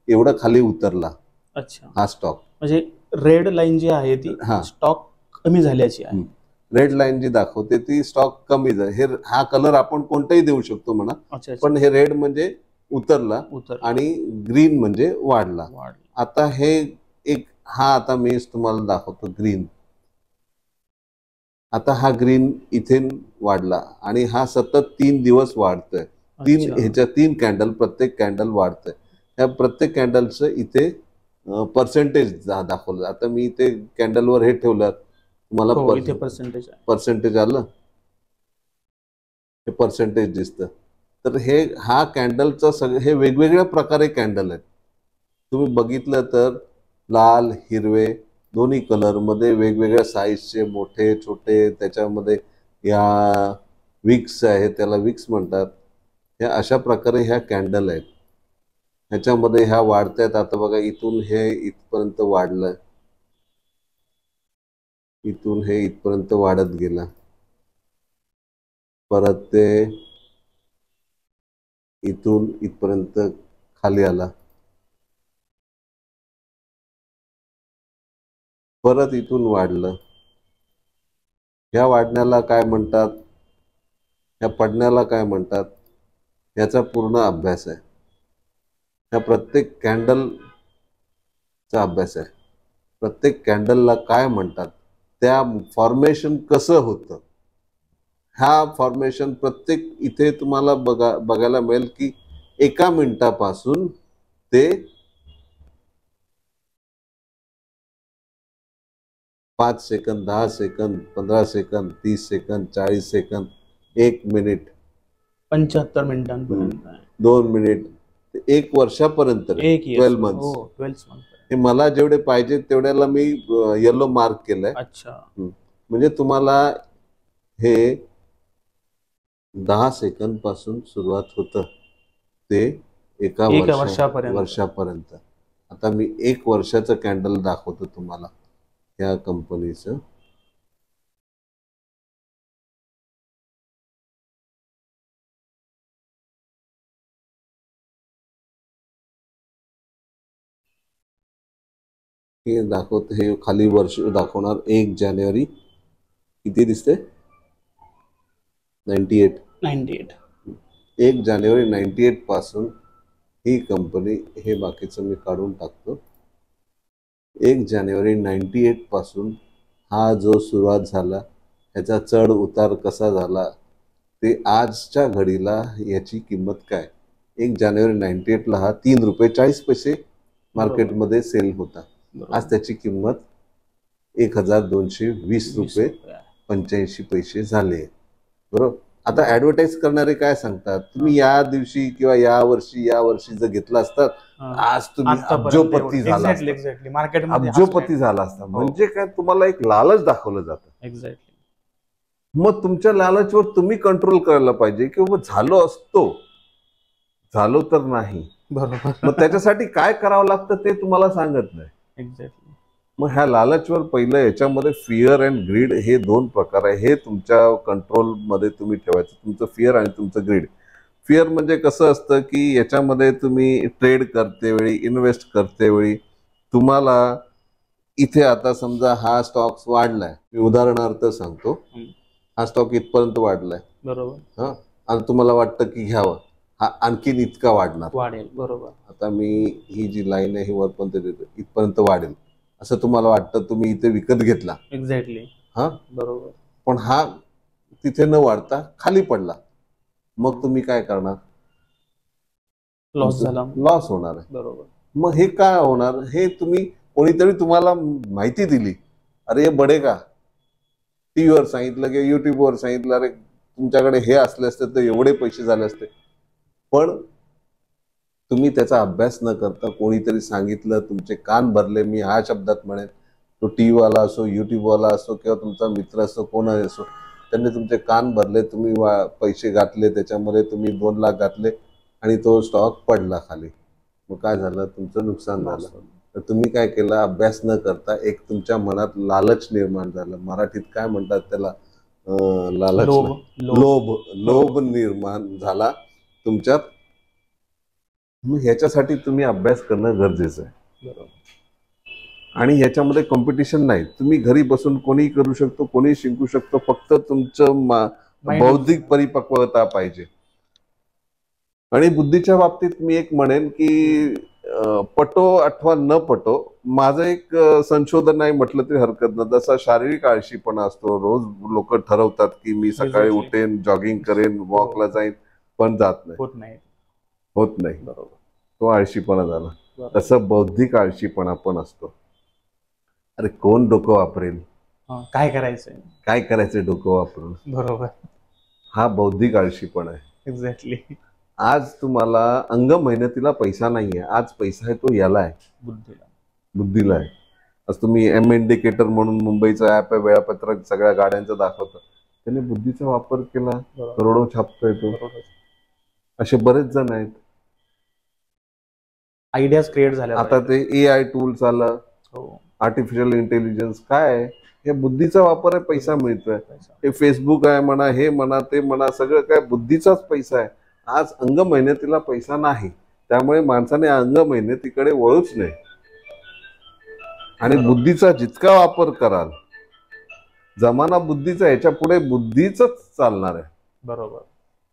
एवढं खाली उतरला.
अच्छा.
हा स्टॉक
म्हणजे रेड लाईन जी आहे ती स्टॉक कमी झाल्याची आहे.
रेड लाईन जी दाखवते ती स्टॉक कमी झाला. हा कलर आपण कोणताही देऊ शकतो म्हणा. पण हे रेड म्हणजे उतरला आणि ग्रीन म्हणजे वाढला. आता हे एक आता मी तुम्हाला दाखवतो ग्रीन. आता हा ग्रीन इथे वाढला आणि हा सतत 3 दिवस वाढतोय. ह्याच्या 3 कॅन्डल, प्रत्येक कॅन्डल वाढतोय. या प्रत्येक कॅन्डलचं इथे पर्सेंटेज दाखवलं. आता मी इथे कॅन्डलवर हे ठेवलं, तुम्हाला पर्सेंटेज आलं, हे पर्सेंटेज दिसतं. तर हा कॅन्डलचं सगळं हे वेगवेगळ्या प्रकारे कॅन्डल आहेत. तुम्ही बघितलं तर लाल हिरवे दोन्ही कलरमध्ये वेगवेगळ्या साईजचे, मोठे छोटे, त्याच्यामध्ये या विक्स आहे, त्याला विक्स म्हणतात. ह्या अशा प्रकारे ह्या कॅन्डल आहेत. ह्याच्यामध्ये ह्या वाढतायत. आता बघा इथून हे इथपर्यंत वाढलं, इथून हे इथपर्यंत वाढत गेला, परत ते इथून इथपर्यंत खाली आला, परत इथून वाढलं. ह्या वाढण्याला काय म्हणतात, ह्या पडण्याला काय म्हणतात, याचा पूर्ण अभ्यास आहे. ह्या प्रत्येक कॅन्डलचा अभ्यास आहे. प्रत्येक कॅन्डलला काय म्हणतात, त्या फॉर्मेशन कसं होतं, हा फॉर्मेशन प्रत्येक इथे तुम्हाला बघायला मिळेल की 1 मिनिटापासून ते 5 second, 10 second, 15 second, 30 second, 40 second, 1 minute,
75 मिनिटांपर्यंत,
2 मिनिट, 1 वर्षापर्यंत, 12 मंथ्स. हे मला जेवढे पाहिजे तेवढ्याला मी येलो मार्क केलंय.
अच्छा.
म्हणजे तुम्हाला हे 10 सेकंद पासून सुरुवात होतं ते 1 वर्षापर्यंत. आता मी 1 वर्षाचं कॅन्डल दाखवतो तुम्हाला या कंपनीचं. हे दाखवत, हे खाली वर्ष दाखवणार 1 जानेवारी. किती दिसते, 98
98.
1 जानेवारी 98 पासून ही कंपनी, हे बाकीचं मी काढून टाकतो, 1 जानेवारी 98 पासून हा जो सुरुवात झाला, ह्याचा चढ उतार कसा झाला, ते आजच्या घडीला याची किंमत काय. 1 जानेवारी 98ला हा 3 रुपये 40 पैसे मार्केटमध्ये सेल होता. आज त्याची किंमत 1220 रुपये 85 पैसे झाले. बरोबर. आता ऍडव्हर्टाईज करणारे काय सांगतात, तुम्ही या दिवशी किंवा या वर्षी जर घेतला असतात, आज तुम्ही अब्जोपती झाला असता.
एक्झॅक्टली मार्केटमध्ये
अब्जोपती झाला असता. म्हणजे काय, तुम्हाला एक लालच दाखवलं जातं.
एक्झॅक्टली.
मग तुमच्या लालचवर तुम्ही कंट्रोल करायला पाहिजे की बाबा झालो तर नाही.
बरोबर.
मग त्याच्यासाठी काय करावं लागतं ते तुम्हाला सांगत नाही.
एक्झॅक्टली.
मग ह्या लालचवर पहिलं, याच्यामध्ये फिअर अँड ग्रीड हे 2 प्रकार आहे. हे तुमच्या कंट्रोलमध्ये तुम्ही ठेवायचं, तुमचं फिअर आणि तुमचं ग्रीड. फिअर म्हणजे कसं असतं की याच्यामध्ये तुम्ही ट्रेड करते वेळी, इन्व्हेस्ट करते वेळी तुम्हाला इथे, आता समजा हा स्टॉक वाढलाय, मी उदाहरणार्थ सांगतो, हा स्टॉक इथपर्यंत वाढलाय,
बरोबर,
हा, आणि तुम्हाला वाटतं की घ्यावं, हा आणखीन इतका
वाढेल. बरोबर.
आता मी ही जी लाईन आहे ही वरपर्यंत देतो, इथपर्यंत वाढेल असं तुम्हाला वाटतं, तुम्ही इथे विकत घेतला.
एक्झॅक्टली.
हा,
बरोबर.
पण हा तिथे न वाढता खाली पडला, मग तुम्ही काय करणार?
लॉस झाला.
लॉस होणार आहे.
बरोबर.
मग हे काय होणार? हे तुम्ही, कोणीतरी तुम्हाला माहिती दिली, अरे हे बढेगा, टीव्हीवर सांगितलं किंवा युट्यूबवर सांगितलं, अरे तुमच्याकडे हे असले असते तर एवढे पैसे झाले असते. पण तुम्ही त्याचा अभ्यास न करता, कोणीतरी सांगितलं, तुमचे कान भरले, मी ह्या शब्दात म्हणेन, तो टीव्हीवाला असो, युट्यूबवाला असो किंवा तुमचा मित्र असो, कोणाही असो, त्यांनी तुमचे कान भरले, तुम्ही पैसे घातले त्याच्यामध्ये, तुम्ही 2 लाख घातले आणि तो स्टॉक पडला खाली. मग काय झालं? तुमचं नुकसान झालं. तर तुम्ही काय केलं? अभ्यास न करता एक तुमच्या मनात लालच निर्माण झालं. मराठीत काय म्हणतात त्याला? लालच, लोभ निर्माण झाला तुमच्यात. मग ह्याच्यासाठी तुम्ही अभ्यास करणं गरजेचं आहे.
बरोबर.
आणि ह्याच्यामध्ये कॉम्पिटिशन नाही. तुम्ही घरी बसून कोणीही करू शकतो, कोणीही शिकू शकतो. फक्त तुमचं बौद्धिक परिपक्वता पाहिजे. आणि बुद्धीच्या बाबतीत मी एक म्हणेन की पटो अथवा न पटो, माझं एक संशोधन आहे म्हटलं तरी हरकत नाही. जसा शारीरिक आळशीपणा असतो, रोज लोक ठरवतात की मी सकाळी उठेन, जॉगिंग करेन, वॉकला जाईन, पण जात नाही, होत नाही.
बरोबर.
तो आळशीपणा झाला. तसं बौद्धिक आळशीपणा पण असतो. अरे कोण डोकं वापरेल,
काय करायचंय
डोकं वापरून,
बरोबर, हा
बौद्धिक आळशीपणा आहे.
एक्झॅक्टली.
आज तुम्हाला अंग मेहनतीला पैसा नाहीये, आज पैसा आहे तो याला आहे, बुद्धीला आहे. आज तुम्ही एम इंडिकेटर म्हणून मुंबईचं ऍप आहे, वेळापत्रक सगळ्या गाड्यांचं दाखवतं, त्याने बुद्धीचा वापर केला, करोडो छापतोय तो. असे बरेच जण आहेत.
आयडियाज क्रिएट झाल्या.
आता ते AI टूल्स आलं, आर्टिफिशियल इंटेलिजन्स, काय आहे? हे बुद्धीचा वापर आहे, पैसा मिळतोय. हे फेसबुक आहे म्हणा, हे म्हणा, ते म्हणा, सगळं काय बुद्धीचाच पैसा आहे. आज अंग मेहनतीला पैसा नाही, त्यामुळे माणसाने अंग मेहनतीकडे वळूच नाही. आणि बुद्धीचा जितका वापर कराल, जमाना बुद्धीचा, याच्या पुढे बुद्धीच चालणार आहे.
बरोबर.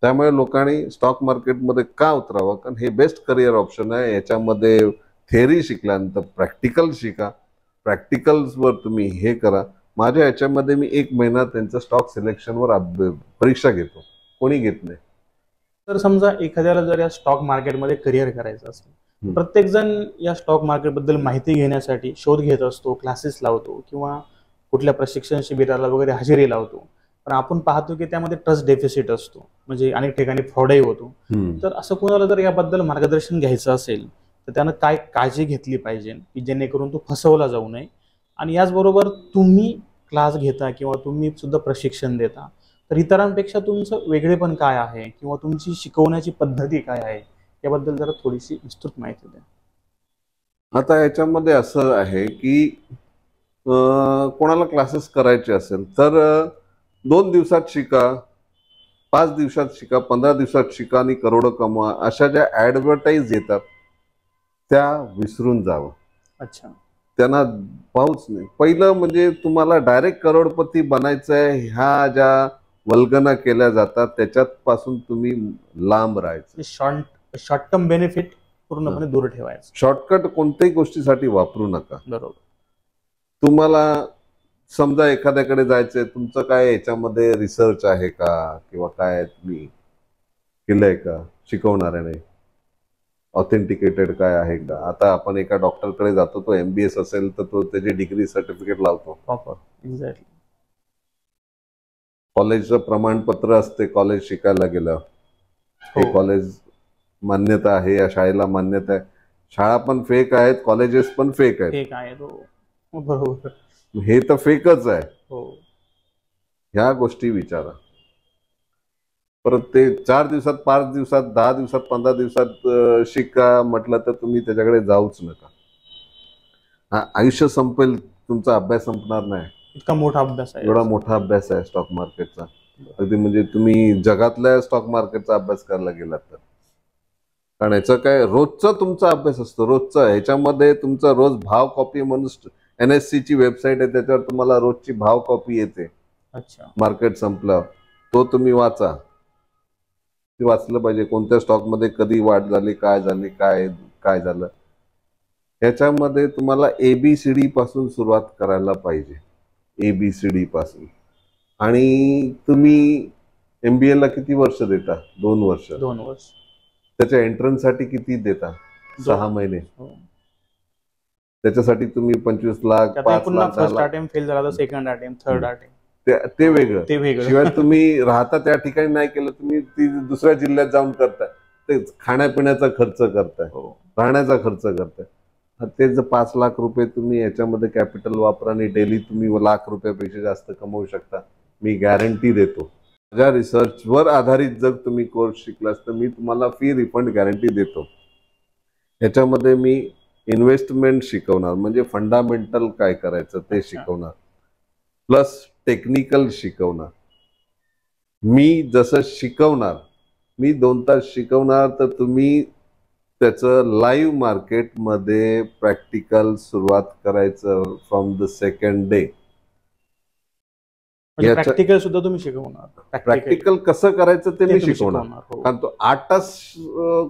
त्यामुळे लोकांनी स्टॉक मार्केटमध्ये का उतरावं? कारण हे बेस्ट करिअर ऑप्शन आहे. याच्यामध्ये थेअरी शिकल्यानंतर प्रॅक्टिकल शिका, प्रॅक्टिकल्सवर तुम्ही हे करा. माझ्या याच्यामध्ये मी 1 महिना त्यांचं स्टॉक सिलेक्शनवर परीक्षा घेतो, कोणी घेत नाही.
तर समजा एखाद्याला जर या स्टॉक मार्केटमध्ये करिअर करायचं असेल, प्रत्येक जण या स्टॉक मार्केटबद्दल माहिती घेण्यासाठी शोध घेत असतो, क्लासेस लावतो किंवा कुठल्या प्रशिक्षण शिबिराला वगैरे हजेरी लावतो. पण आपण पाहतो की त्यामध्ये ट्रस्ट डेफिसिट असतो, म्हणजे अनेक ठिकाणी फ्रॉडही होतो. तर असं कोणाला जर याबद्दल मार्गदर्शन घ्यायचं असेल तर त्यानं काय काळजी घेतली पाहिजे की जेणेकरून तो फसवला जाऊ नये? आणि याचबरोबर तुम्ही क्लास घेता किंवा तुम्ही सुद्धा प्रशिक्षण देता, तर इतरांपेक्षा तुमचं वेगळेपण काय आहे किंवा तुमची शिकवण्याची पद्धती काय आहे, याबद्दल जरा थोडीशी विस्तृत माहिती द्या.
आता याच्यामध्ये असं आहे की कोणाला क्लासेस करायचे असेल तर 2 दिवसात शिका, 5 दिवसात शिका, 15 दिवसात शिका आणि करोडो कमवा, अशा ज्या ऍडव्हर्टाईज येतात त्या विसरून जावं.
अच्छा.
त्यांना पाहूच नाही. पहिलं म्हणजे तुम्हाला डायरेक्ट करोडपती बनायचं आहे, ह्या ज्या वल्गना केल्या जातात, त्याच्यात पासून तुम्ही लांब राहायचं.
शॉर्ट टर्म बेनिफिट पूर्णपणे दूर ठेवायचं.
शॉर्टकट कोणत्याही गोष्टीसाठी वापरू नका.
बरोबर.
तुम्हाला समजा एखाद्याकडे जायचंय, तुमचं काय याच्यामध्ये रिसर्च आहे का किंवा काय तुम्ही केलंय का, शिकवणाऱ्याने ऑथेंटिकेटेड काय आहे का. आता आपण एका डॉक्टरकडे जातो, तो MBS असेल तर तो त्याची डिग्री सर्टिफिकेट लावतो.
एक्झॅक्टली.
कॉलेजचं प्रमाणपत्र असते कॉलेज शिकायला गेलं, हे कॉलेज मान्यता आहे, या शाळेला मान्यता आहे. शाळा पण फेक आहेत, कॉलेजेस पण फेक आहेत.
बरोबर.
हे तर फेकच आहे. ह्या गोष्टी विचारा. परत ते 4 दिवसात, 5 दिवसात, 10 दिवसात, 15 दिवसात शिका म्हटलं तर तुम्ही त्याच्याकडे जाऊच नका. आयुष्य संपेल, तुमचा अभ्यास संपणार नाही.
इतका मोठा अभ्यास आहे,
एवढा मोठा अभ्यास आहे स्टॉक मार्केटचा. अगदी म्हणजे तुम्ही जगातल्या स्टॉक मार्केटचा अभ्यास करायला गेलात तर. कारण याचं काय, रोजचा तुमचा अभ्यास असतो, रोजचा. ह्याच्यामध्ये तुमचा रोज भाव कॉपी म्हणून NSE ची वेबसाईट आहे, त्याच्यावर तुम्हाला रोजची भाव कॉपी येते. मार्केट संपलं तो तुम्ही वाचा. ते वाचलं पाहिजे, कोणत्या स्टॉकमध्ये कधी वाढ झाली, काय झाली, काय झालं. ह्याच्यामध्ये तुम्हाला ABCD पासून सुरुवात करायला पाहिजे. ABCD पासून. आणि तुम्ही MBA ला किती वर्ष देता? 2 वर्ष.
2 वर्ष. त्याच्या
एंट्रन्ससाठी किती देता? 6 महिने. त्याच्यासाठी तुम्ही 25 lakh, 5 lakh.
First attempt fail झाला तर सेकंड अटेम्प्ट, थर्ड अटेम्प्ट,
ते वेगळं. शिवाय तुम्ही राहता त्या ठिकाणी नाही केलं, तुम्ही ती दुसऱ्या जिल्ह्यात जाऊन करताय, ते खाण्यापिण्याचा खर्च करताय, राहण्याचा खर्च करताय. ते जर 5 लाख रुपये तुम्ही याच्यामध्ये कॅपिटल वापरा आणि डेली तुम्ही लाख रुपयापेक्षा जास्त कमवू शकता. मी गॅरंटी देतो. माझ्या रिसर्चवर आधारित जर तुम्ही कोर्स शिकलास तर मी तुम्हाला फी रिफंड गॅरंटी देतो. याच्यामध्ये मी इन्व्हेस्टमेंट शिकवणार, म्हणजे फंडामेंटल काय करायचं ते शिकवणार, प्लस टेक्निकल शिकवणार. मी जसं शिकवणार, मी 2 तास शिकवणार, तर तुम्ही त्याचं लाईव्ह मार्केटमध्ये प्रॅक्टिकल सुरुवात करायचं from the second day.
Practical सुद्धा तुम्ही शिकवणार.
प्रॅक्टिकल कसं करायचं ते मी शिकवणार. कारण तो 8 तास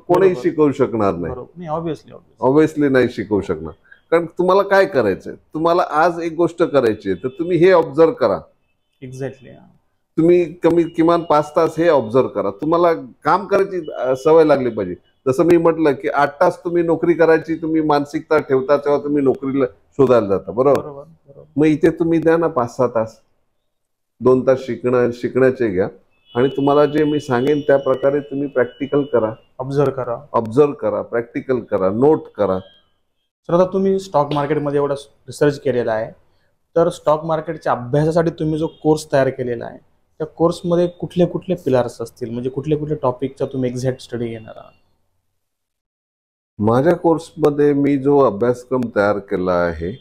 कोणीही शिकवू शकणार नाही. ऑब्व्हियसली नाही शिकवू शकणार. कारण तुम्हाला काय करायचंय, तुम्हाला आज एक गोष्ट करायची आहे, तर तुम्ही हे ऑब्झर्व करा.
एक्झॅक्टली.
तुम्ही किमान 5 तास हे ऑब्झर्व करा. तुम्हाला काम करायची सवय लागली पाहिजे. जसं मी म्हटलं की 8 तास तुम्ही नोकरी करायची तुम्ही मानसिकता ठेवता, तेव्हा तुम्ही नोकरीला शोधायला जाता. बरोबर. मग इथे तुम्ही द्या ना 5-6 तास, 2 तास शिकण्याचे घ्या, आणि तुम्हाला जे मी सांगेन त्या प्रकारे तुम्ही प्रॅक्टिकल करा, ऑब्झर्व करा, प्रॅक्टिकल करा, नोट करा.
सर, आता तुम्ही स्टॉक मार्केटमध्ये एवढा रिसर्च केलेला आहे, तर स्टॉक मार्केटच्या अभ्यासासाठी तुम्ही जो कोर्स तयार केलेला आहे, त्या कोर्समध्ये कुठले कुठले पिलर्स असतील, म्हणजे कुठले कुठले टॉपिकचा तुम्ही एक्झॅक्ट स्टडी घेणार आहात?
माझ्या कोर्समध्ये मी जो अभ्यासक्रम तयार केला आहे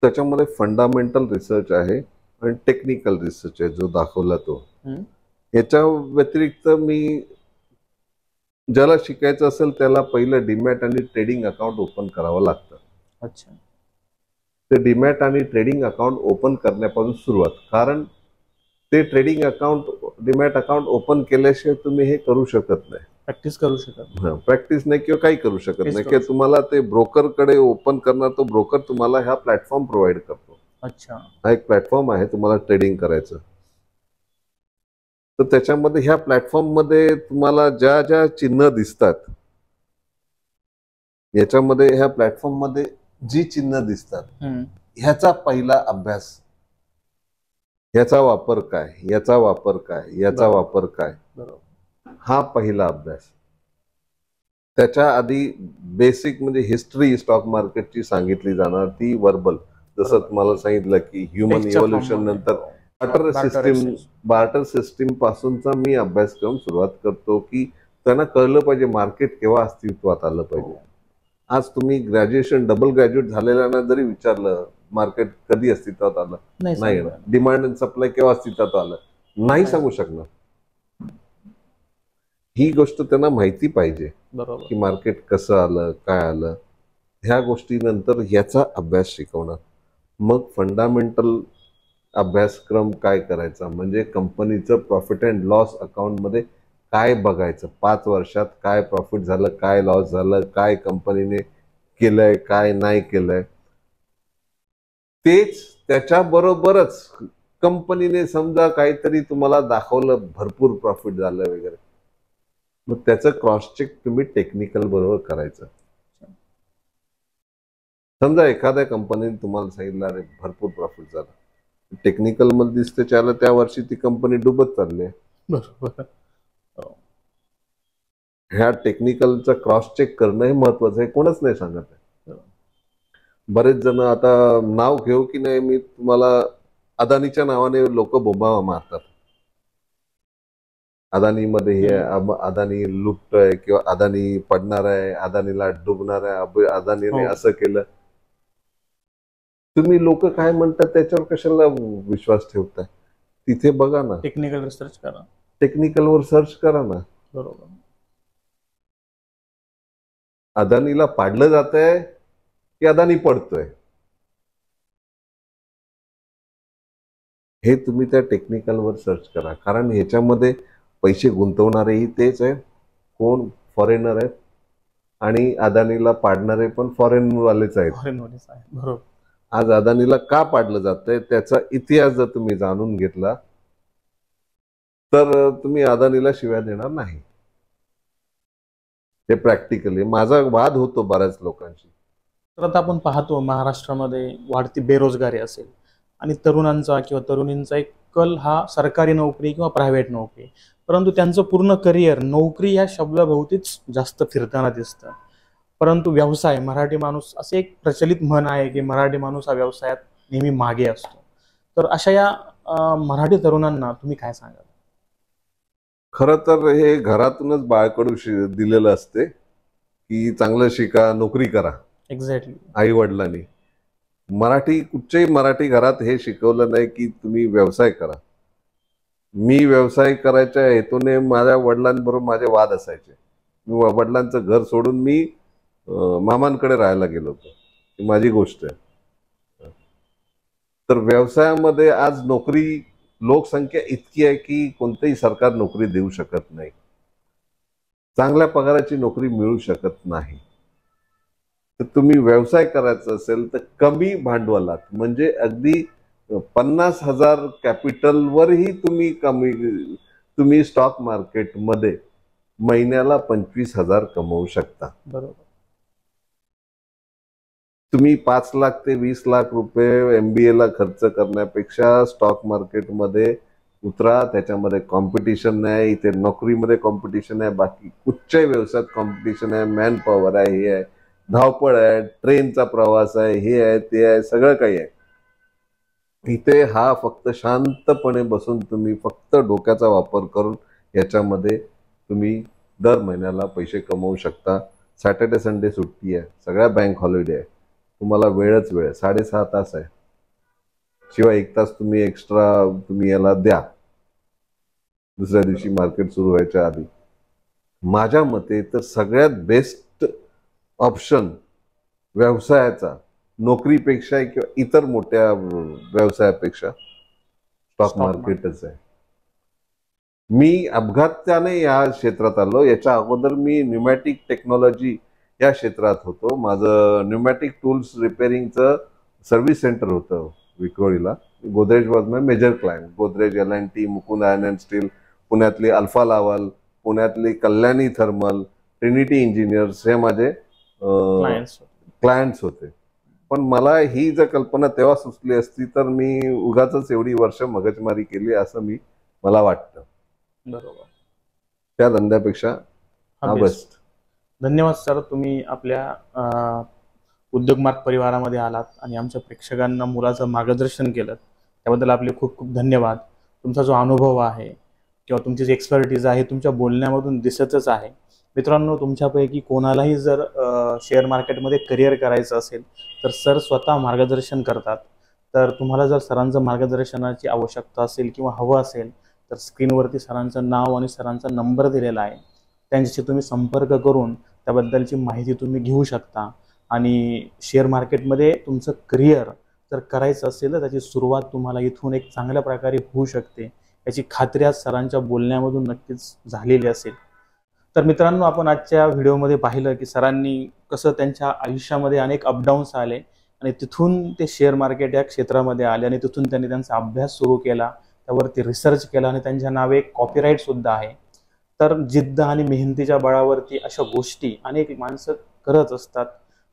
त्याच्यामध्ये फंडामेंटल रिसर्च आहे आणि टेक्निकल रिसर्च आहे, जो दाखवला तो. याच्या व्यतिरिक्त मी ज्याला शिकायचं असेल त्याला पहिलं डीमॅट आणि ट्रेडिंग अकाउंट ओपन करावं लागतं.
अच्छा.
ते डीमॅट आणि ट्रेडिंग अकाउंट ओपन करण्यापासून सुरुवात. कारण ते trading account, demat account open केल्याशिवाय तुम्ही हे करू शकत नाही,
प्रॅक्टिस करू शकत नाही.
प्रॅक्टिस नाही किंवा काही करू शकत नाही. की तुम्हाला ते ब्रोकरकडे ओपन करणार, तो ब्रोकर तुम्हाला हा प्लॅटफॉर्म प्रोव्हाइड करतो.
अच्छा.
हा एक प्लॅटफॉर्म आहे तुम्हाला ट्रेडिंग करायचं. तर त्याच्यामध्ये ह्या प्लॅटफॉर्म मध्ये तुम्हाला ज्या ज्या चिन्ह दिसतात, याच्यामध्ये ह्या प्लॅटफॉर्म मध्ये जी चिन्ह दिसतात ह्याचा पहिला अभ्यास, याचा वापर काय, याचा वापर काय, याचा वापर काय, हा पहिला अभ्यास. त्याच्या आधी बेसिक म्हणजे हिस्ट्री स्टॉक मार्केटची सांगितली जाणार, ती वर्बल. जसं तुम्हाला सांगितलं की ह्युमन इव्होल्युशन नंतर बार्टर सिस्टीम पासूनचा मी अभ्यासक्रम सुरुवात करतो, की त्यांना कळलं पाहिजे मार्केट केव्हा अस्तित्वात आलं पाहिजे. आज तुम्ही ग्रॅज्युएशन, डबल ग्रॅज्युएट झालेल्यांना जरी विचारलं मार्केट कधी अस्तित्वात आलं, नाही. डिमांड अँड सप्लाय केव्हा अस्तित्वात आलं, नाही सांगू शकणार. ही गोष्ट त्यांना माहिती पाहिजे की मार्केट कसं आलं, काय आलं. ह्या गोष्टी नंतर ह्याचा अभ्यास शिकवणार. मग फंडामेंटल अभ्यासक्रम काय करायचा, म्हणजे कंपनीचं प्रॉफिट अँड लॉस अकाउंटमध्ये काय बघायचं, 5 वर्षात काय प्रॉफिट झालं, काय लॉस झालं, काय कंपनीने केलंय, काय नाही केलंय. तेच त्याच्याबरोबरच कंपनीने समजा काहीतरी तुम्हाला दाखवलं, भरपूर प्रॉफिट झालं वगैरे, मग त्याचं क्रॉस चेक तुम्ही टेक्निकल बरोबर करायचं. समजा एखाद्या कंपनीने तुम्हाला सांगितलं अरे भरपूर प्रॉफिट झालं, टेक्निकल मध्ये दिसते त्याला त्या वर्षी ती कंपनी डुबत चालली आहे.
बरोबर.
ह्या टेक्निकलचा क्रॉस चेक करणं हे महत्वाचं आहे, कोणच नाही सांगत आहे. बरेच जण आता नाव घेऊ की नाही मी तुम्हाला, अदानीच्या नावाने लोक बोंबा मारतात. अदानीमध्ये हे अदानी लुटतोय किंवा अदानी पडणार आहे, अदानीला डुबणार आहे, अदानीने असं केलं. तुम्ही लोक काय म्हणतात त्याच्यावर कशाला विश्वास ठेवताय? तिथे बघा ना,
टेक्निकल रिसर्च करा,
टेक्निकलवर सर्च करा ना.
बरोबर.
अदानीला पाडलं जात आहे की अदानी पडतोय, हे तुम्ही त्या टेक्निकलवर सर्च करा. कारण ह्याच्यामध्ये पैसे गुंतवणारेही तेच आहे, कोण फॉरेनर आहेत, आणि अदानीला पाडणारे पण फॉरेन वालेच आहेत.
बरोबर.
आज अदानीला का पाडलं जातंय त्याचा इतिहास जर तुम्ही जाणून घेतला तर तुम्ही अदानीला शिव्या देणार नाही. ते प्रॅक्टिकली माझा वाद होतो बऱ्याच लोकांशी.
तर आता आपण पाहतो महाराष्ट्रामध्ये वाढती बेरोजगारी असेल आणि तरुणांचा किंवा तरुणींचा एक कल हा सरकारी नोकरी किंवा प्रायव्हेट नोकरी, परंतु त्यांचं पूर्ण करिअर नोकरी या शब्दाभोवतीच जास्त फिरताना दिसतं. परंतु व्यवसाय, मराठी माणूस, असे एक प्रचलित म्हण आहे की मराठी माणूस हा व्यवसायात नेहमी मागे असतो. तर अशा या मराठी तरुणांना तुम्ही काय सांगाल?
खरं तर हे घरातूनच बाळकडू दिलेलं असते की चांगलं शिका, नोकरी करा.
एक्झॅक्टली.
आई वडिलांनी कुठच्याही मराठी घरात हे शिकवलं नाही की तुम्ही व्यवसाय करा. मी व्यवसाय करायच्या हेतूने माझ्या वडिलांबरोबर माझे वाद असायचे. मी वडिलांचं घर सोडून मी मामांकडे राहायला गेलो होतो, ही माझी गोष्ट आहे. तर व्यवसायामध्ये आज नोकरी, लोकसंख्या इतकी आहे की कोणतेही सरकार नोकरी देऊ शकत नाही, चांगल्या पगाराची नोकरी मिळू शकत नाही. तर तुम्ही व्यवसाय करायचा असेल तर कमी भांडवलात, म्हणजे अगदी 50,000 कॅपिटलवरही तुम्ही स्टॉक मार्केटमध्ये महिन्याला 25,000 कमवू शकता.
बरोबर.
तुम्ही 5 लाख ते 20 लाख रुपये MBA ला खर्च करण्यापेक्षा स्टॉक मार्केटमध्ये उतरा. त्याच्यामध्ये कॉम्पिटिशन नाही, इथे नोकरीमध्ये कॉम्पिटिशन आहे, बाकी कुठच्याही व्यवसायात कॉम्पिटिशन आहे, मॅन पॉवर आहे, हे आहे, धावपळ आहे, ट्रेनचा प्रवास आहे, हे आहे, ते आहे, सगळं काही आहे. इथे हा फक्त शांतपणे बसून तुम्ही फक्त डोक्याचा वापर करून याच्यामध्ये तुम्ही दर महिन्याला पैसे कमवू शकता. सॅटर्डे संडे सुट्टी आहे, सगळ्या बँक हॉलिडे आहे, तुम्हाला वेळच वेळ, 6.5 तास आहे, शिवाय 1 तास तुम्ही एक्स्ट्रा तुम्ही याला द्या दुसऱ्या दिवशी मार्केट सुरू व्हायच्या आधी. माझ्या मते तर सगळ्यात बेस्ट ऑप्शन व्यवसायाचा, नोकरीपेक्षा किंवा इतर मोठ्या व्यवसायापेक्षा स्टॉक मार्केटच आहे. मी अपघाताने या क्षेत्रात आलो, याच्या अगोदर मी न्यूमॅटिक टेक्नॉलॉजी या क्षेत्रात होतो. माझं न्यूमॅटिक टूल्स रिपेअरिंगचं सर्व्हिस सेंटर होतं विक्रोळीला. Godrej was my major client. Godrej, L&T, Mukund iron and steel, पुण्यातली अल्फा लावल, पुण्यातली कल्याणी थर्मल, ट्रिनिटी इंजिनियर्स हे माझे क्लायंट्स होते. पण मला ही जर कल्पना तेव्हा सुचली असती तर मी उगाच एवढी वर्ष मगजमारी केली असं मला वाटतं.
बरोबर.
त्या धंद्यापेक्षा हा बेस्ट.
धन्यवाद सर, तुम्ही आपल्या उद्योगमार्ग परिवारामध्ये आलात आणि आमच्या प्रेक्षकांना मुलाचं मार्गदर्शन केलं, त्याबद्दल आपले खूप खूप धन्यवाद. तुमचा जो अनुभव आहे किंवा तुमची जी एक्सपर्टीज आहे तुमच्या बोलण्यामधून दिसतच आहे. मित्रांनो, तुमच्यापैकी कोणालाही जर शेअर मार्केटमध्ये करिअर करायचं असेल तर सर स्वतः मार्गदर्शन करतात. तर तुम्हाला जर सरांचं मार्गदर्शनाची आवश्यकता असेल किंवा हवं असेल तर स्क्रीनवरती सरांचं नाव आणि सरांचा नंबर दिलेला आहे, त्यांच्याशी तुम्ही संपर्क करून त्याबद्दलची माहिती तुम्ही घेऊ शकता आणि शेअर मार्केटमध्ये तुमचं करिअर जर करायचं असेल तर त्याची सुरुवात तुम्हाला इथून एक चांगल्या प्रकारे होऊ शकते, याची खात्री आज सरांच्या बोलण्यामधून नक्कीच झालेली असेल. तर मित्रांनो, आपण आजच्या व्हिडिओमध्ये पाहिलं की सरांनी कसं त्यांच्या आयुष्यामध्ये अनेक अपडाऊन्स आले आणि तिथून ते शेअर मार्केट या क्षेत्रामध्ये आले आणि तिथून त्यांनी त्यांचा अभ्यास सुरू केला, त्यावरती रिसर्च केला आणि त्यांच्या नावे कॉपीराईट सुद्धा आहे. तर जिद्द आणि मेहनतीच्या बळावरती अशा गोष्टी अनेक माणसं करत असतात.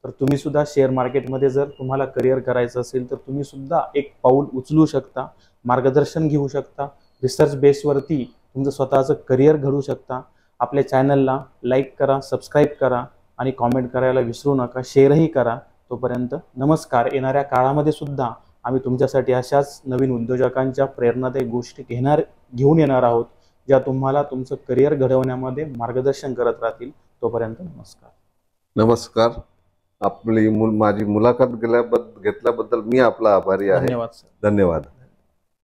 तर तुम्ही सुद्धा शेअर मार्केटमध्ये जर तुम्हाला करिअर करायचं असेल तर तुम्ही सुद्धा एक पाऊल उचलू शकता, मार्गदर्शन घेऊ शकता, रिसर्च बेसवरती तुमचं स्वतःचं करिअर घडवू शकता. आपल्या चॅनलला लाईक करा, सबस्क्राईब करा आणि कॉमेंट करायला विसरू नका, शेअरही करा. तोपर्यंत नमस्कार. येणाऱ्या काळामध्ये सुद्धा आम्ही तुमच्यासाठी अशाच नवीन उद्योजकांच्या प्रेरणादायी गोष्टी घेऊन येणार आहोत, ज्या तुम्हाला तुमचं करिअर घडवण्यामध्ये मार्गदर्शन करत राहतील. तोपर्यंत नमस्कार.
नमस्कार. माझी मुलाखत घेतल्याबद्दल मी आपला आभारी आहे.
धन्यवाद सर.
धन्यवाद.